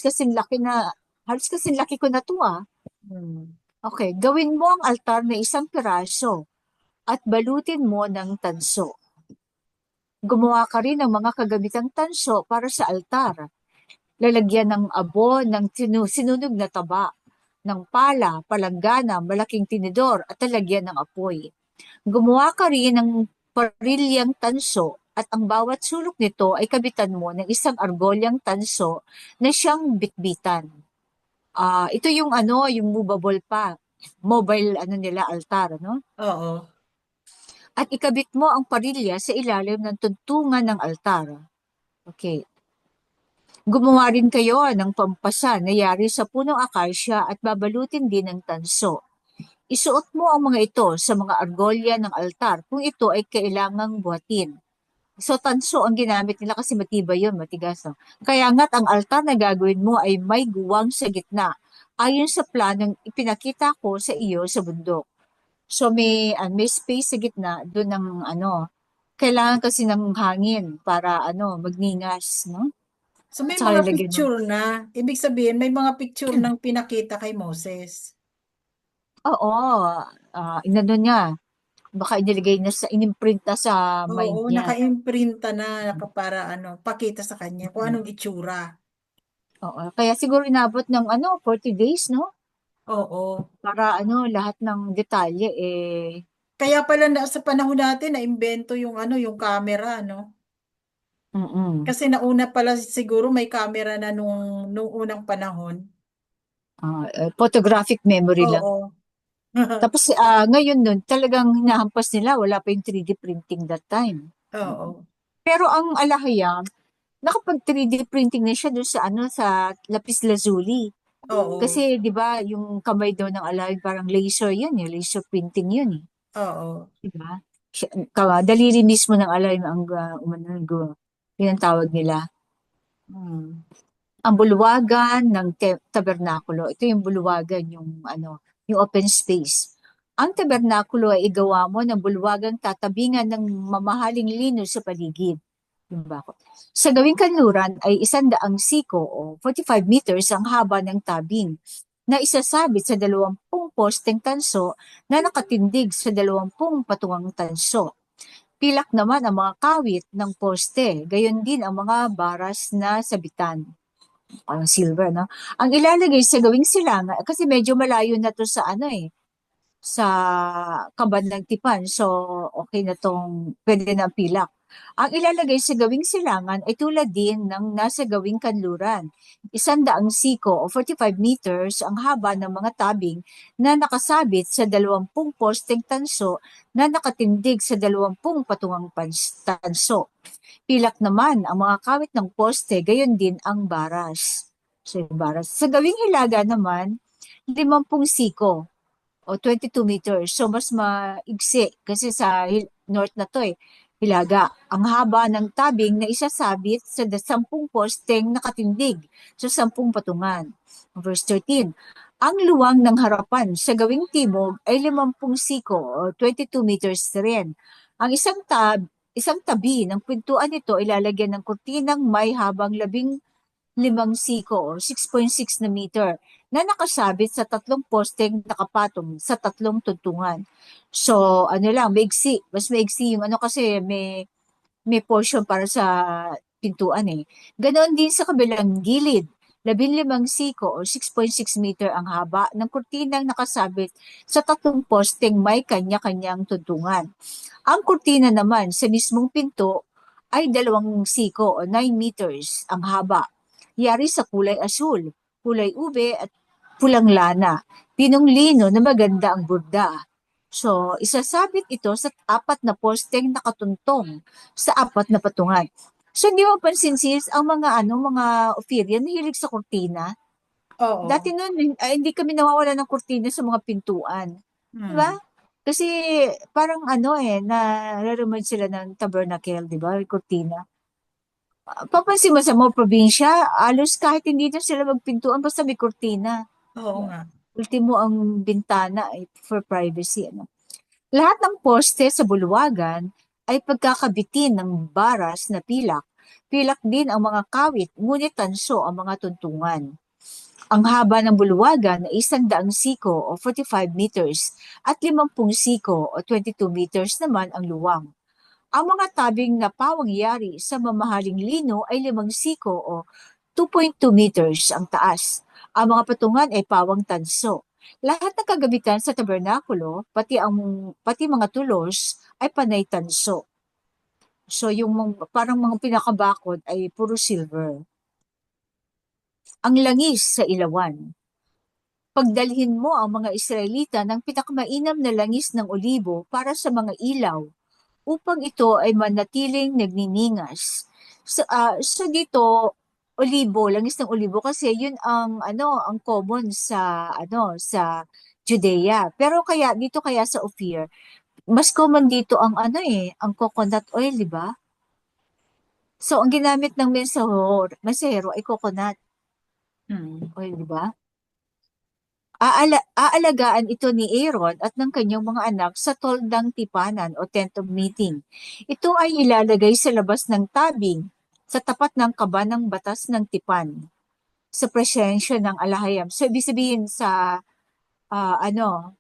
kasing laki ko na to ah. Okay, gawin mo ang altar na 1 piraso at balutin mo ng tanso. Gumawa ka rin ng mga kagamitang tanso para sa altar. Lalagyan ng abo ng sinunog na taba, ng pala, palanggana, malaking tinidor at lalagyan ng apoy. Gumawa ka rin ng parilyang tanso at ang bawat sulok nito ay kabitan mo ng 1 argolyang tanso na siyang bitbitan. Ito yung yung movable pa. Mobile nila altar, no? Oo. At ikabit mo ang parilya sa ilalim ng tuntungan ng altar. Okay. Gumawa rin kayo ng pampasa na yari sa punong akasya at babalutin din ng tanso. Isuot mo ang mga ito sa mga argolya ng altar kung ito ay kailangang buhatin. So tanso ang ginamit nila kasi matibay yun, matigas. No? Kaya nga't ang altar na gagawin mo ay may guwang sa gitna ayon sa planong ipinakita ko sa iyo sa bundok. So may space sa gitna doon ng kailangan kasi ng hangin para magningas, no? So may At saka mga lalagyan mo. picture na. Ibig sabihin, may mga picture ng pinakita kay Moses. Oo, inano niya, baka inilagay na sa, inimprint na sa Oo, mind niya. naka-imprinta na para ano, pakita sa kanya kung Mm. anong itsura. Oo, kaya siguro inabot ng 40 days, no? Oo. Para lahat ng detalye Kaya pala sa panahon natin na-imbento yung ano, yung camera, no? mm, Kasi nauna pala siguro may camera na nung unang panahon. photographic memory lang. Oo. Tapos ngayon nun, talagang hinahampas nila, wala pa yung 3D printing that time. Mm. Oo. Pero ang alahaya, nakapag 3D printing na siya doon sa sa lapis lazuli. Oo. Kasi 'di ba, yung kamay daw ng alahay parang laser 'yun, laser printing 'yun eh. Oo. 'Di ba? Daliri mismo ng alahay ang yun ang tawag nila. Hmm. Ang bulwagan ng tabernakulo. Ito yung bulwagan, yung open space. Ang tabernakulo ay igawa mo ng bulwagang tatabingan ng mamahaling lino sa paligid. Yung bakod. Sa gawing kanluran ay 100 siko o 45 meters ang haba ng tabing na isasabit sa 20 posteng tanso na nakatindig sa 20 patungang tanso. Pilak naman ang mga kawit ng poste, gayon din ang mga baras na sabitan. Ang silver, no? Ang ilalagay sa gawing silangan, kasi medyo malayo na to sa sa kaban ng tipan. So, okay na tong, pwede na ang pilak. Ang ilalagay sa gawing silangan ay tulad din ng nasa gawing kanluran. 100 siko o 45 meters ang haba ng mga tabing na nakasabit sa 20 posteng tanso na nakatindig sa 20 patungang tanso. Pilak naman ang mga kawit ng poste, gayon din ang baras. So, yung baras. Sa gawing hilaga naman, 50 siko o 22 meters. So, mas maigsi kasi sa north na to hilaga. Ang haba ng tabing na isasabit sa 10 posteng nakatindig sa 10 patungan. Verse 13. Ang luwang ng harapan sa gawing timog ay 50 siko o 22 meters rin. Ang isang tabi ng pintuan nito ay lalagyan ng kurtinang may habang 15 siko o 6.6 na meter na nakasabit sa 3 posteng nakapatong sa 3 tuntungan. So, lang, maigsi. Mas maigsi yung kasi may portion para sa pintuan eh. Ganon din sa kabilang gilid. 15 siko o 6.6 meter ang haba ng kurtinang nakasabit sa 3 posteng may kanya-kanyang tuntungan. Ang kurtina naman sa mismong pinto ay 2 siko o 9 meters ang haba. Yari sa kulay asul, kulay ube at pulang lana. Pinong lino na maganda ang burda. So, isasabit ito sa 4 na posteng nakatuntong sa 4 na patungan. So, hindi mo pansin sis, ang mga Ophirian, nahilig sa kurtina. Dati Oo. noon, hindi kami nawawala ng kurtina sa mga pintuan. Di ba? Hmm. Kasi parang nare-remind sila ng tabernacle, di ba? Yung kurtina. Papansin mo sa mga probinsya, alos kahit hindi na sila magpintuan, basta may kurtina. Oo nga. Ultimo ang bintana ay for privacy. Lahat ng poste sa bulwagan ay pagkakabitin ng baras na pilak. Pilak din ang mga kawit, ngunit tanso ang mga tuntungan. Ang haba ng bulwagan ay 100 siko o 45 meters at 50 siko o 22 meters naman ang luwang. Ang mga tabing na pawangyari sa mamahaling lino ay 5 siko o 2.2 meters ang taas. Ang mga patungan ay pawang tanso. Lahat ng kagabitan sa tabernakulo, pati mga tulos ay panay tanso. So yung parang mga pinakabakod ay puro silver. Ang langis sa ilawan. Pagdalhin mo ang mga Israelita ng pinakamainam na langis ng olibo para sa mga ilaw upang ito ay manatiling nagniningas. So dito, olibo, langis ng olibo kasi yun ang common sa Judea. Pero kaya sa Ophir, mas common dito ang coconut oil, di ba? So ang ginamit ng mensahero ay coconut Hmm. oil, di ba? Aalagaan ito ni Aaron at ng kanyang mga anak sa toldang tipanan o tent of meeting. Ito ay ilalagay sa labas ng tabing sa tapat ng kaba ng batas ng tipan sa presensya ng alahayam. So, ibig sabihin sa, ano,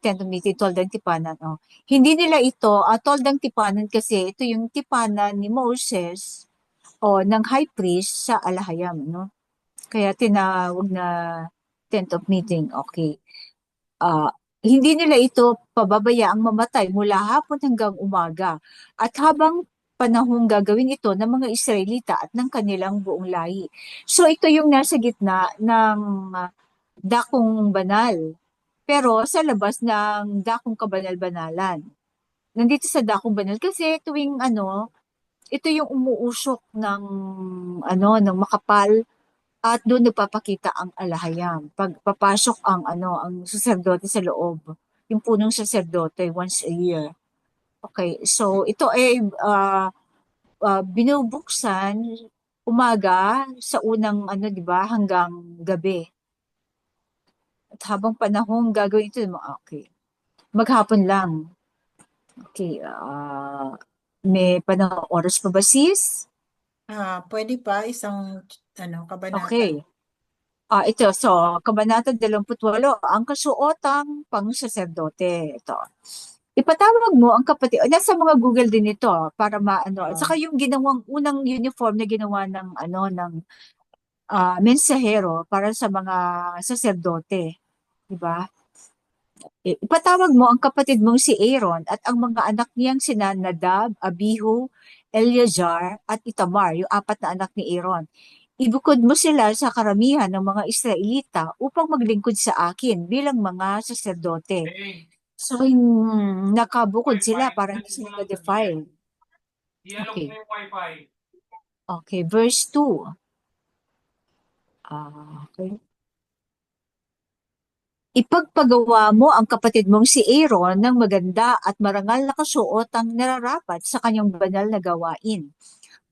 tent of meeting, toldang tipanan. Oh. Hindi nila ito, toldang tipanan kasi ito yung tipanan ni Moses o ng high priest sa Alahayam, no? Kaya tinawag na tent of meeting. Okay. Ah, hindi nila ito pababayaang mamatay mula hapon hanggang umaga. At habang panahong gagawin ito ng mga Israelita at ng kanilang buong lahi. So ito yung nasa gitna ng dakong banal. Pero sa labas ng dakong kabanal-banalan. Nandito sa dakong banal kasi tuwing ito yung umuusok ng ng makapal at doon nagpapakita ang alahayam. Pag papasok ang saserdote sa loob, yung punong saserdote once a year. Okay, so ito ay binubuksan umaga sa unang 'di ba, hanggang gabi. At habang panahong gagawin ito, okay. Maghapon lang. Okay, may panahon oras pa ba sis? Pwede pa isang kabanata. Okay. Ito, so, Kabanata 28, ang kasuotang pang-saserdote. Ito. Ipatawag mo ang kapatid, nasa mga Google din ito para maano. At Ah, saka yung ginawang unang uniform na ginawa ng mensahero para sa mga saserdote, di ba? Ipatawag mo ang kapatid mong si Aaron at ang mga anak niyang sina Nadab, Abihu, Eleazar at Itamar, yung apat na anak ni Aaron. Ibukod mo sila sa karamihan ng mga Israelita upang maglingkod sa akin bilang mga saserdote. So, nakabukod sila para hindi sila ma-defile. Okay. Okay, verse 2. Okay. Ipagpagawa mo ang kapatid mong si Aaron ng maganda at marangal na kasuotang nararapat sa kanyang banal na gawain.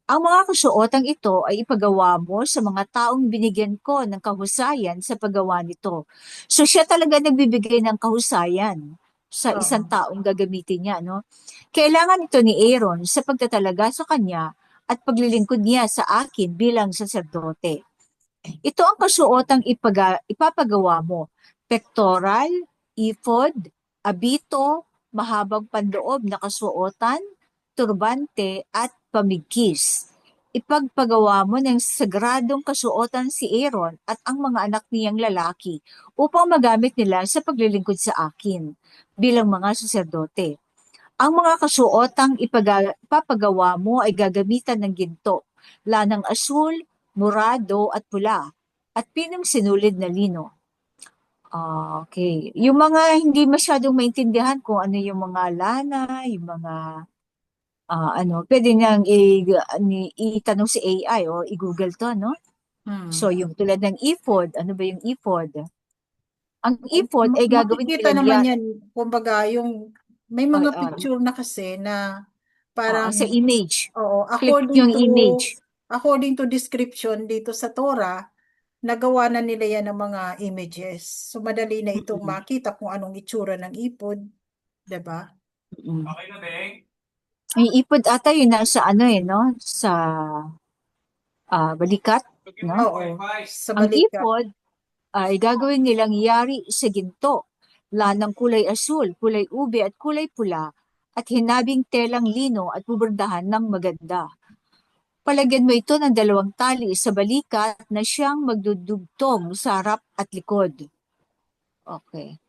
Ang mga kasuotang ito ay ipagawa mo sa mga taong binigyan ko ng kahusayan sa paggawa nito. So siya talaga nagbibigay ng kahusayan sa isang oo. taong gagamitin niya, no? Kailangan ito ni Aaron sa pagtatalaga sa kanya at paglilingkod niya sa akin bilang saserdote. Ito ang kasuotang ipapagawa mo. Pectoral, ephod, abito, mahabang panloob na kasuotan, turbante at pamigkis. Ipagpagawa mo ng sagradong kasuotan si Aaron at ang mga anak niyang lalaki upang magamit nila sa paglilingkod sa akin bilang mga saserdote. Ang mga kasuotang ipapagawa mo ay gagamitan ng ginto, lanang asul, morado at pula, at pinang sinulid na lino. Okay. Yung mga hindi masyadong maintindihan kung ano yung mga lana, yung mga pwede niyang itanong si AI o i-Google to, no? So, Hmm. yung tulad ng ephod, ano ba yung ephod? Ang ephod ay gagawin Makikita nilang naman yan. yan, kumbaga, may mga Uh, picture na kasi na parang, sa image. oo, Click yung image. according to description dito sa Torah, nagawa na nila yan ng mga images. So, madali na itong Mm-mm. makita kung anong itsura ng ipod, 'di ba? Mm. Yung ipod ata yun nasa no? Sa balikat, no? Oo, sa Ang balikat. ipod ay gagawin nilang yari sa ginto, lanang kulay asul, kulay ube at kulay pula, at hinabing telang lino at bubordahan ng maganda. Palagyan mo ito ng 2 tali sa balikat na siyang magdudugtong sa harap at likod. Okay.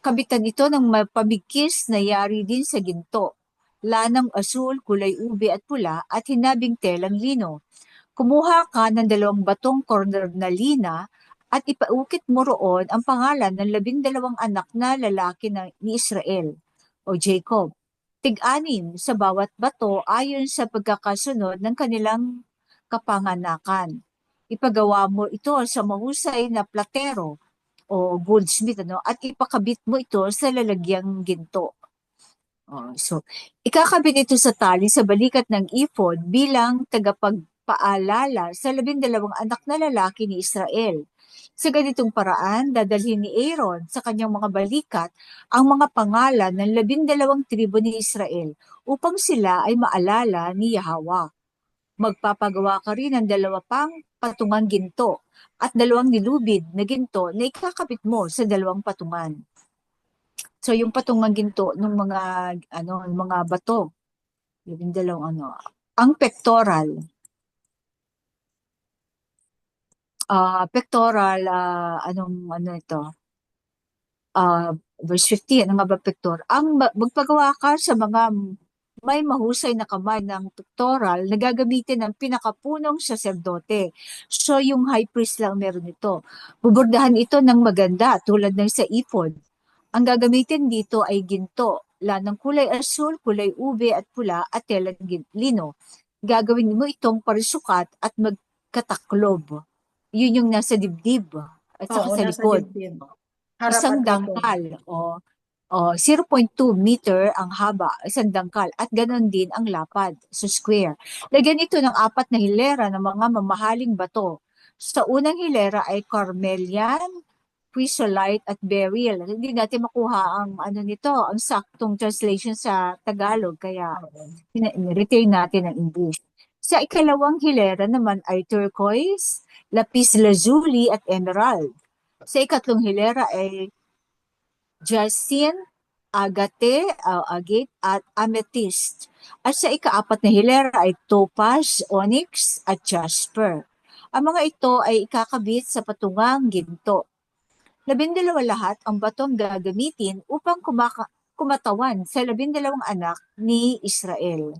Kabitan ito ng mapamigkis na yari din sa ginto, lanang asul, kulay ube at pula at hinabing telang lino. Kumuha ka ng 2 batong corner na lina at ipaukit mo roon ang pangalan ng 12 anak na lalaki ni Israel o Jacob. Tig-anim sa bawat bato ayon sa pagkakasunod ng kanilang kapanganakan. Ipagawa mo ito sa mahusay na platero o goldsmith, at ipakabit mo ito sa lalagyan ginto. So, ikakabit ito sa tali sa balikat ng ephod bilang tagapagpaalala sa 12 anak na lalaki ni Israel. Sa ganitong paraan, dadalhin ni Aaron sa kanyang mga balikat ang mga pangalan ng 12 tribo ni Israel upang sila ay maalala ni Yahweh. Magpapagawa ka rin ng 2 pang patungang ginto at 2 nilubid na ginto na ikakabit mo sa 2 patungan. So yung patungang ginto ng mga mga bato, 12 ano. Ang pectoral, anong ano ito? Verse 15, ano nga ba pectoral? Magpagawa ka sa mga may mahusay na kamay ng pectoral na gagamitin ng pinakapunong saserdote. So yung high priest lang meron ito. Bubordahan ito ng maganda tulad ng sa ephod. Ang gagamitin dito ay ginto, lanang kulay asul, kulay ube at pula at telang lino. Gagawin mo itong parisukat at magkataklob. Yun yung nasa dibdib at saka Oo, sa nasa likod. dibdib. Harap Isang at likod. dangkal o 0.2 meter ang haba, isang dangkal, at ganon din ang lapad, so square. Lagyan ito ng 4 na hilera ng mga mamahaling bato. Sa unang hilera ay carmelian, chrysolite at beryl. Hindi natin makuha ang ano nito, ang saktong translation sa Tagalog, kaya Oo. retain natin ang English. Sa ikalawang hilera naman ay turquoise, lapis lazuli at emerald. Sa ikatlong hilera ay jacinth, agate at amethyst. At sa ikaapat na hilera ay topaz, onyx at jasper. Ang mga ito ay ikakabit sa patungang ginto. 12 lahat ang batong gagamitin upang kumatawan sa 12 anak ni Israel.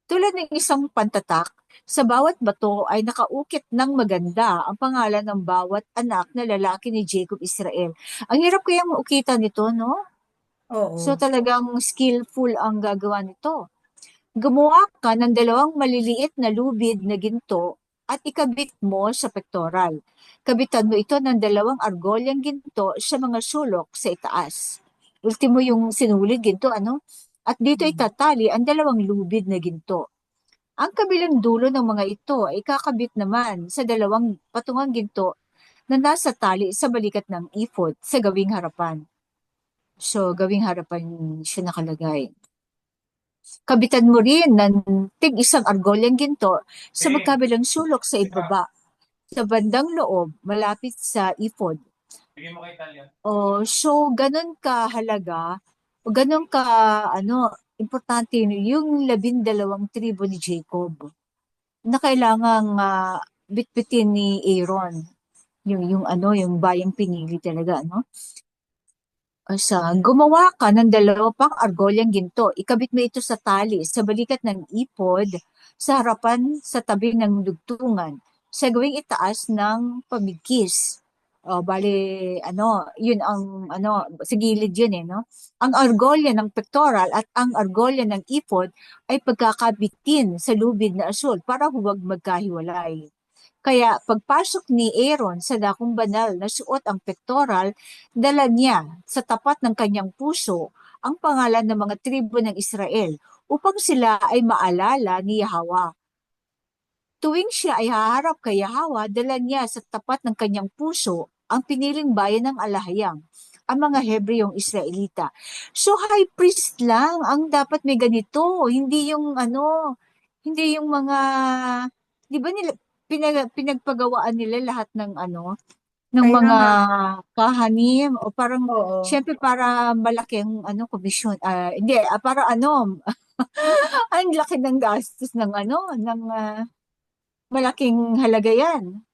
Tulad ng isang pantatak, sa bawat bato ay nakaukit ng maganda ang pangalan ng bawat anak na lalaki ni Jacob Israel. Ang hirap kayang maukitan nito, no? So Oo. talagang skillful ang gagawa nito. Gumawa ka ng 2 maliliit na lubid na ginto at ikabit mo sa pectoral. Kabitan mo ito ng 2 argolyang ginto sa mga sulok sa itaas. Ultimo yung sinulid ginto, ano? At dito Mm. itatali ang 2 lubid na ginto. Ang kabilang dulo ng mga ito ay kakabit naman sa 2 patungang ginto na nasa tali sa balikat ng ephod sa gawing harapan. So, gawing harapan siya nakalagay. Kabitan mo rin ng tig-1 argolyang ginto sa magkabilang sulok sa ibaba, sa bandang loob, malapit sa ephod. So, ganun kahalaga, o ganun ka, importante yung 12 tribo ni Jacob na kailangang bitbitin ni Aaron. Yung bayang pinili talaga, no? Gumawa ka ng 2 pang argolyang ginto. Ikabit mo ito sa tali, sa balikat ng ipod, sa harapan, sa tabi ng dugtungan, sa gawing itaas ng pamigkis. Bale, yun ang, sa gilid yun no? Ang argolya ng pectoral at ang argolya ng ipod ay pagkakabitin sa lubid na asul para huwag magkahiwalay. Kaya pagpasok ni Aaron sa dakong banal na suot ang pectoral, dala niya sa tapat ng kanyang puso ang pangalan ng mga tribo ng Israel upang sila ay maalala ni Yahweh. Tuwing siya ay haharap kay Yahweh, dala niya sa tapat ng kanyang puso ang piniling bayan ng alahayang, ang mga Hebreyong Israelita. So high priest lang ang dapat may ganito, hindi yung mga, di ba nila, pinagpagawaan nila lahat ng ng Kaya mga nga, kahanim o parang oo. syempre para malaki ang komisyon, hindi, para ang laki ng gastos ng malaking halaga yan.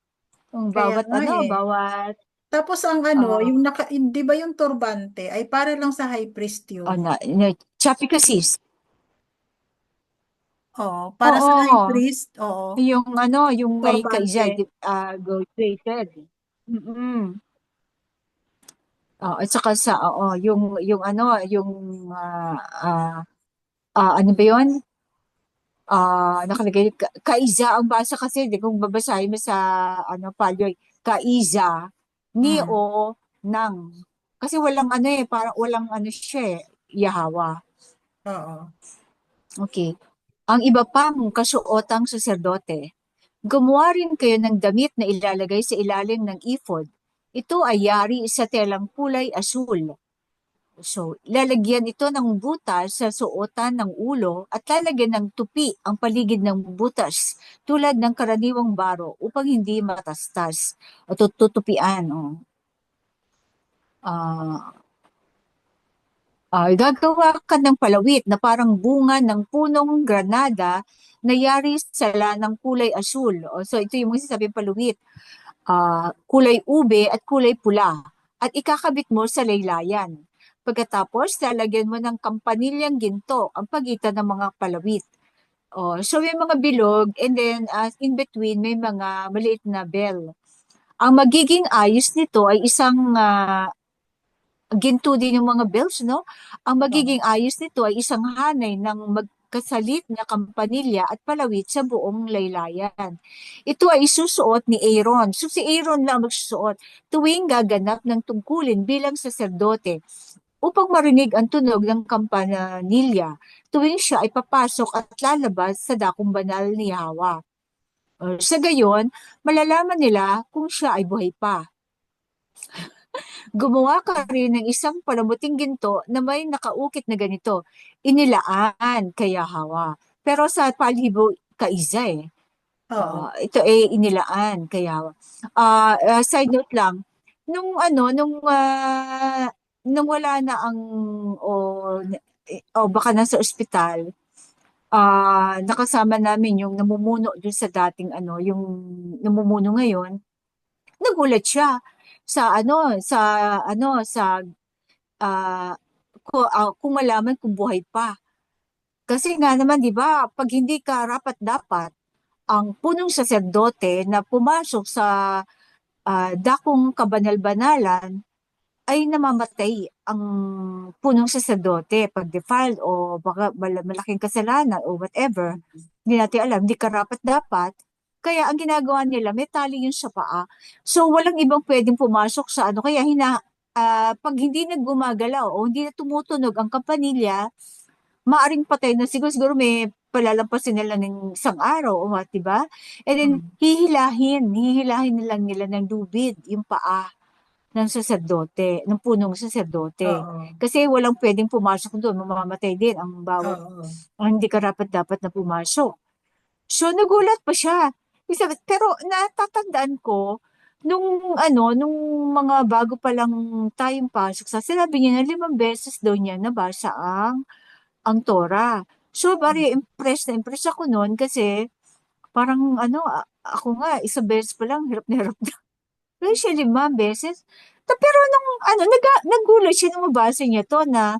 Ang Kaya nga eh. bawat Tapos ang uh, yung di ba yung turbante ay para lang sa high priest yun. chapikasis. Oo, para sa high Oo, priest, oo, yung may kaisa, turbante. gold plated. Mm. At saka yung ah, ano ba yun? Nakalagay, kaiza ang basa kasi, di kung babasahin mo sa palyoy, kaiza, ni Mm. o nang. Kasi walang parang walang siya Yahawa. Oo. Okay. Ang iba pang kasuotang saserdote, gumawa rin kayo ng damit na ilalagay sa ilalim ng ephod. Ito ay yari sa telang kulay asul. So, lalagyan ito ng butas sa suotan ng ulo at lalagyan ng tupi ang paligid ng butas tulad ng karaniwang baro upang hindi matastas o tutupian. Ah, Gagawa ka ng palawit na parang bunga ng punong granada na yari sala ng kulay asul. So ito yung mga sinasabing palawit. Kulay ube at kulay pula. At ikakabit mo sa laylayan. Pagkatapos, lalagyan mo ng kampanilyang ginto ang pagitan ng mga palawit. So may mga bilog and then in between may mga maliit na bell. Ang magiging ayos nito ay isang ginto din yung mga bells, no? Ang magiging Oo. ayos nito ay isang hanay ng magkasalit na kampanilya at palawit sa buong laylayan. Ito ay isusuot ni Aaron. So si Aaron lang magsusuot tuwing gaganap ng tungkulin bilang saserdote upang marinig ang tunog ng kampanilya tuwing siya ay papasok at lalabas sa dakong banal ni Yahweh. Sa gayon, malalaman nila kung siya ay buhay pa. Gumawa ka rin ng isang palamuting ginto na may nakaukit na ganito, inilaan kay Yahweh. Pero sa palhibo, kaisa eh. Oo. Ito inilaan kay Yahweh. Side note lang, nung wala na ang, baka nasa ospital, nakasama namin yung namumuno dun sa dating yung namumuno ngayon, nagulat siya sa ah, kung malaman kung buhay pa. Kasi nga naman, di ba, pag hindi ka rapat dapat, ang punong saserdote na pumasok sa dakong kabanal-banalan ay namamatay ang punong saserdote pag defiled o baka malaking kasalanan o whatever. Hindi natin alam, hindi karapat dapat. Kaya ang ginagawa nila, may tali yun sa paa. So walang ibang pwedeng pumasok sa ano. Kaya pag hindi naggumagalaw o hindi na tumutunog ang kampanilya, maaring patay na siguro may palalampasin nila ng isang araw o what, diba? And then Mm. hihilahin nila ng lubid yung paa ng saserdote, ng punong saserdote. Oo. Kasi walang pwedeng pumasok doon, mamamatay din Oo. ang hindi karapat-dapat na pumasok. So nagulat pa siya. Pero natatandaan ko, nung mga bago pa lang tayong pasok sinabi niya na 5 beses daw niya nabasa ang Torah. So, bari impressed ako noon kasi parang ako nga, 1 beses pa lang, hirap na hirap na. Pero siya 5 beses. Pero nagulat siya nung mabasa niya to na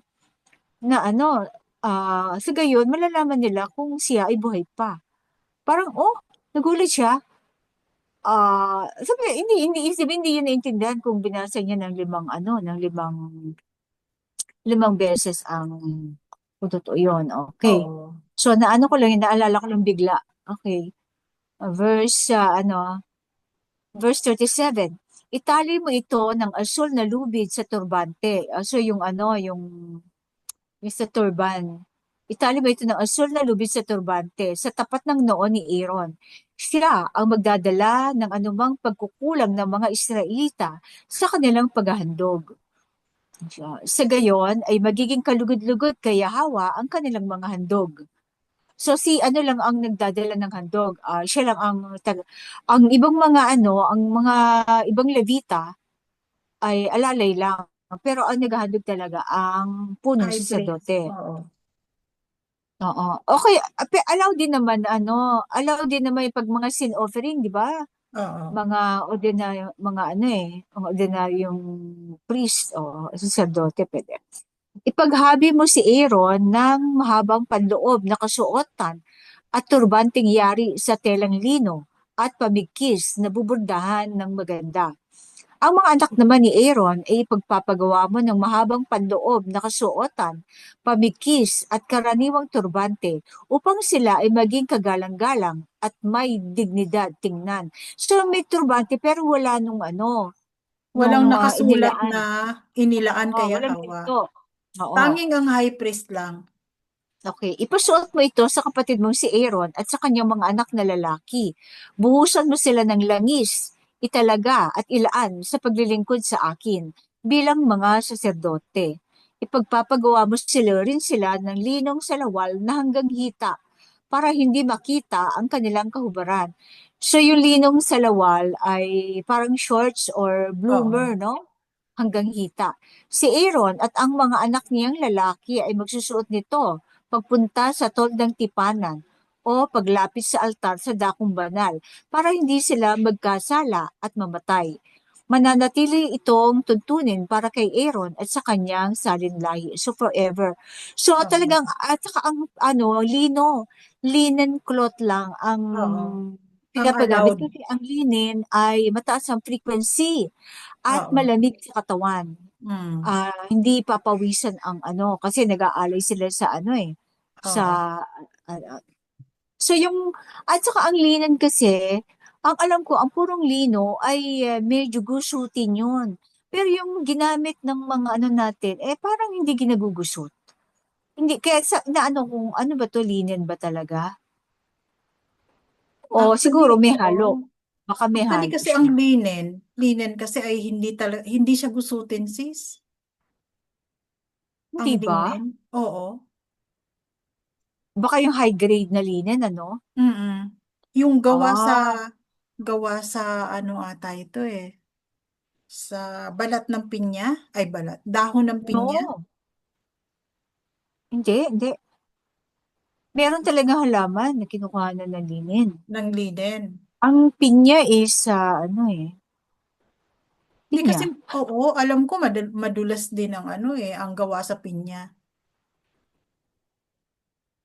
sa gayon, malalaman nila kung siya ay buhay pa. Parang, nagulat siya. Sabi, hindi yun naintindihan kung binasa niya ng limang beses kung totoo yun. Okay. Oo. So, naalala ko lang bigla. Okay. Verse 37. Itali mo ito ng asul na lubid sa turbante. So, yung sa turban. Itali mo ito ng asul na lubid sa turbante sa tapat ng noo ni Aaron. Siya ang magdadala ng anumang pagkukulang ng mga Israelita sa kanilang paghahandog. Sa gayon ay magiging kalugod-lugod kay Yahawa ang kanilang mga handog. So si ano lang ang nagdadala ng handog. Siya lang ang ibang ang mga ibang Levita ay alalay lang. Pero ang naghahandog talaga ang punong High praise. saserdote. Oo. Oo. Okay, allow din naman yung pag mga sin offering, di ba? Oo. Mga ordinaryong priest o saserdote pwede. Ipaghabi mo si Aaron ng mahabang panloob na kasuotan at turbanteng yari sa telang lino at pamigkis na buburdahan ng maganda. Ang mga anak naman ni Aaron ay ipagpapagawa mo ng mahabang panloob na kasuotan, pamigkis at karaniwang turbante upang sila ay maging kagalang-galang at may dignidad tingnan. So may turbante pero wala nung Walang nakasulat inilaan. na inilaan Oo, kay walang Hawa. ginto. Oo. Tanging ang high priest lang. Okay, ipasuot mo ito sa kapatid mong si Aaron at sa kanyang mga anak na lalaki. Buhusan mo sila ng langis, italaga at ilaan sa paglilingkod sa akin bilang mga saserdote. Ipagpapagawa mo sila ng linong salawal na hanggang hita para hindi makita ang kanilang kahubaran. So yung linong salawal ay parang shorts or Oo. bloomer, no? hanggang hita. Si Aaron at ang mga anak niyang lalaki ay magsusuot nito pagpunta sa toldang tipanan o paglapit sa altar sa dakong banal para hindi sila magkasala at mamatay. Mananatili itong tuntunin para kay Aaron at sa kanyang salinlahi. So forever. So Oo. talagang at saka ang linen cloth lang ang Oo. Ang pinapagamit allowed. kasi ang linen ay mataas ang frequency at Oo. malamig sa katawan. Mm. Hindi papawisan ang kasi nag-aalay sila sa sa Oo. ah, so yung at saka ang linen kasi, ang alam ko ang purong lino ay medyo gusutin yun. Pero yung ginamit ng mga natin, parang hindi ginagugusot. Hindi, kaya na kung ano ba to, linen ba talaga? O Actually, siguro may halo. oo. Baka may Actually halo kasi ang siya. linen kasi ay hindi siya gusutin, sis. Ang Hindi ba? linen. Oo. Baka yung high grade na linen, ano? Mm. Yung Ah, ano ata ito eh. Sa balat ng pinya, ay balat, dahon ng pinya no. Hindi, hindi. Meron talaga halaman na kinukuha na ng linen. ng linen. Ang pinya is, Hindi kasi, pinya. oo, alam ko madulas din ang ano eh, ang gawa sa pinya.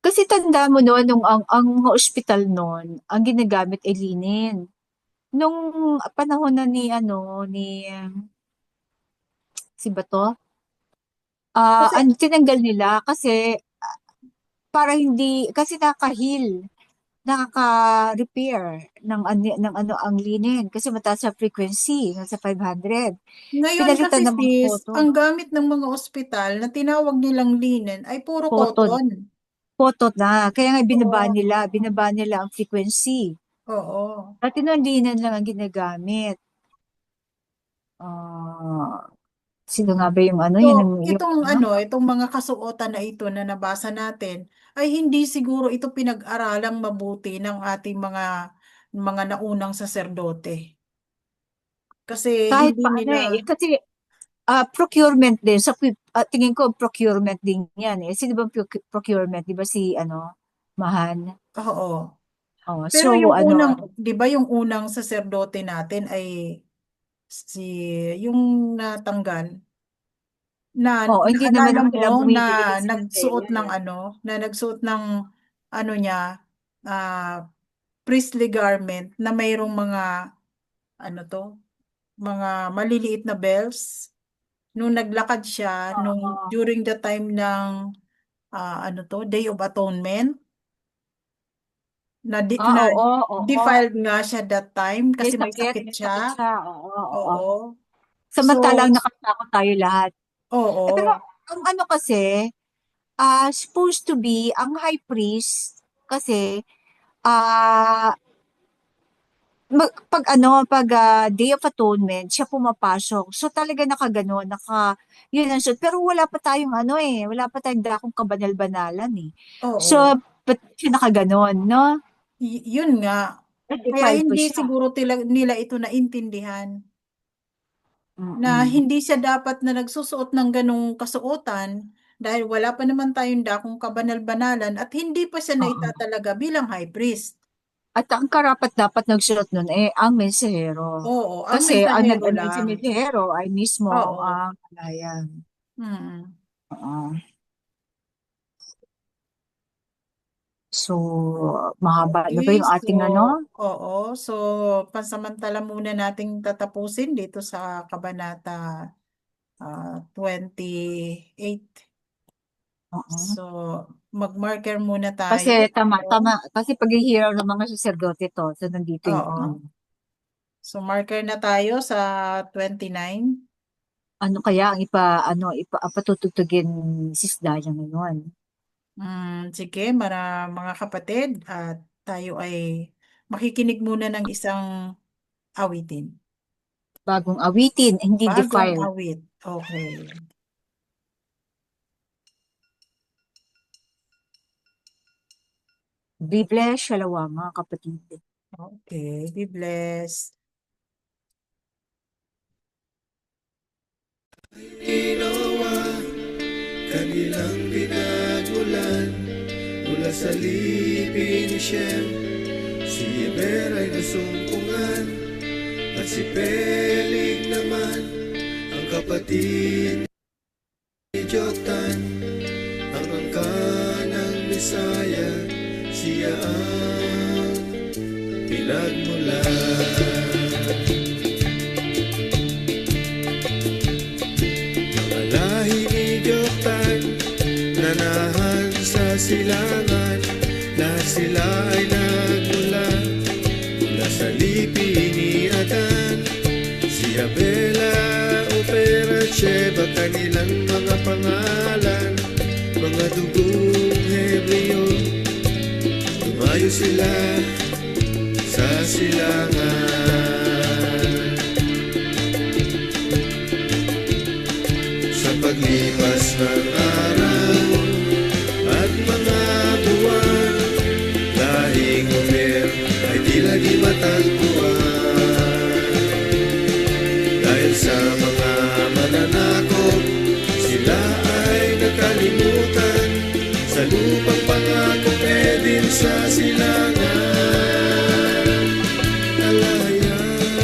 Kasi tanda mo noon, nung ang ospital noon, ang ginagamit ay linen. Nung panahon na ni, si Bato, Kasi, ang tinanggal nila kasi para hindi, kasi nakaka-repair ng ang linen kasi mataas sa frequency, nasa 500. ngayon kasi Pinalitan ng mga sis, cotton. ang gamit ng mga ospital na tinawag nilang linen ay puro Cotton. cotton. Cotton na. Kaya nga Oo. binaba nila ang frequency. Oo. Dati noon linen lang ang ginagamit. Ah, sino nga ba yung So, yung itong mga kasuotan na ito na nabasa natin ay hindi siguro ito pinag-aralang mabuti ng ating mga naunang saserdote. Kasi kahit hindi paano nila, kasi procurement din tingin ko procurement din yan eh. Sino ba procurement? 'Di ba si Mahan? oo. Oh, Pero so yung unang, 'di ba yung unang saserdote natin ay si yung natanggal hindi naman naalala mo sila na bumibili kasi ng nagsuot tela ng eh. ano niya, ah, priestly garment na mayroong mga ano to, mga maliliit na bells. Nung naglakad siya Oo. during the time ng Day of Atonement, na Oo, oo. defiled nga siya that time kasi may May sakit sakit siya. siya. Oo, oo. Oo. So, Samantalang nakatakot tayo lahat. Pero oo. ang kasi, supposed to be, ang high priest, kasi, ah, pag Day of Atonement, siya pumapasok. So talaga nakaganon, yun ang suit. Pero wala pa tayong wala pa tayong dakong kabanal-banalan eh. So, Oo. ba't siya nakaganon, no? Yun nga. Kaya Nag-defile pa hindi siya. siguro nila ito naintindihan na Mm-mm. hindi siya dapat na nagsusuot ng ganong kasuotan dahil wala pa naman tayong dakong kabanal-banalan at hindi pa siya Oo. naitatalaga bilang high priest. At ang karapat dapat nagsuot nun ang mensahero. Oo, ang Kasi ang mensahero nag-anoint sa lang. mensahero ay mismo Oo. ang palayan. Mm. Oo. So, mahaba na ba Okay, yung so, ating oo. So, pansamantala muna nating tatapusin dito sa Kabanata 28. Oo. So, mag-marker muna Kasi tayo dito. tama. Kasi paghihiraw ng mga saserdote to. So, nandito yung Oo. So, marker na tayo sa 29. kaya ang patutugtugin sis Daya ngayon. Sige, mga kapatid, at tayo ay makikinig muna ng isang awitin. Bagong awitin, hindi Bagong defiled. awit. Okay. Be blessed, shalom mga kapatid. Okay. Be blessed. Ginawa, kanilang pinagmulan mula sa lipi ni Shem. Si Eber ay nasumpungan at si Peleg naman ang kapatid ni Joktan. Ang angkan ng Bisaya, siya ang pinagmulan. Mga lahi ni Joktan, nanahan sa silangan, lahat sila ay nagmula mula sa lipi ni Adan. Si Abela, Ofer at Sheba, kanilang mga pangalan, mga dugong Hebreo. Tumayo sila sa silangan. Sa paglipas ng araw at mga buwan, lahing Ofer ay tila di matagpuan. Dahil sa mga mananakop, sila ay nakalimutan sa lupang pangakong Eden sa silangan. Alayaw,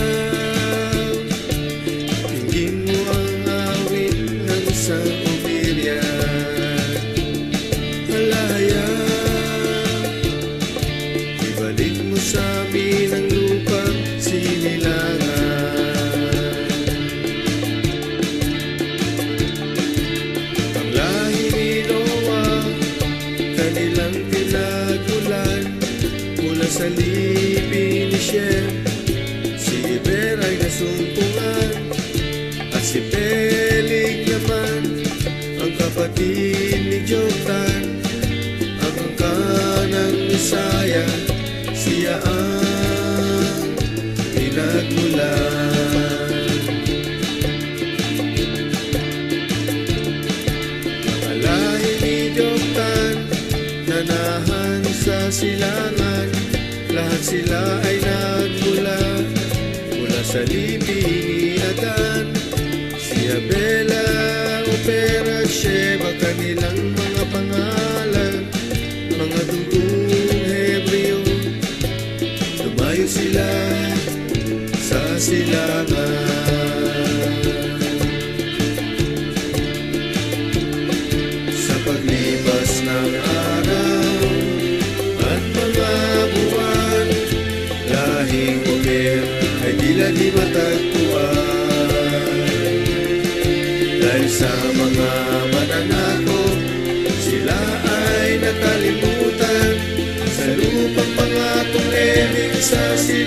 tingin mo ang awit ng isang umiryan. Alayaw, ibalik mo sa amin ang lupang sinilangan. Ang lahi ni Noah, kanilang pinagmulan mula sa lipi ni Shem. Si Eber ay nasumpungan at si Peleg naman ang kapatid ni Joktan. Ang angkan ng Bisaya, siya ang pinagmulan. Mga lahi ni Joktan, nanahan sa silangan, lahat sila ay nagmula mula sa lipi ni Adan. Si Abela, Ofer at Sheba, kanilang mga pangalan, mga dugong Hebreo. Tumayo sila sa silangan. Sa paglipas ng araw at mga buwan, lahing Ofer ay tila di matagpuan. Dahil sa mga mananakop, sila ay nakalimutan sa lupang pangakong Eden sa silangan.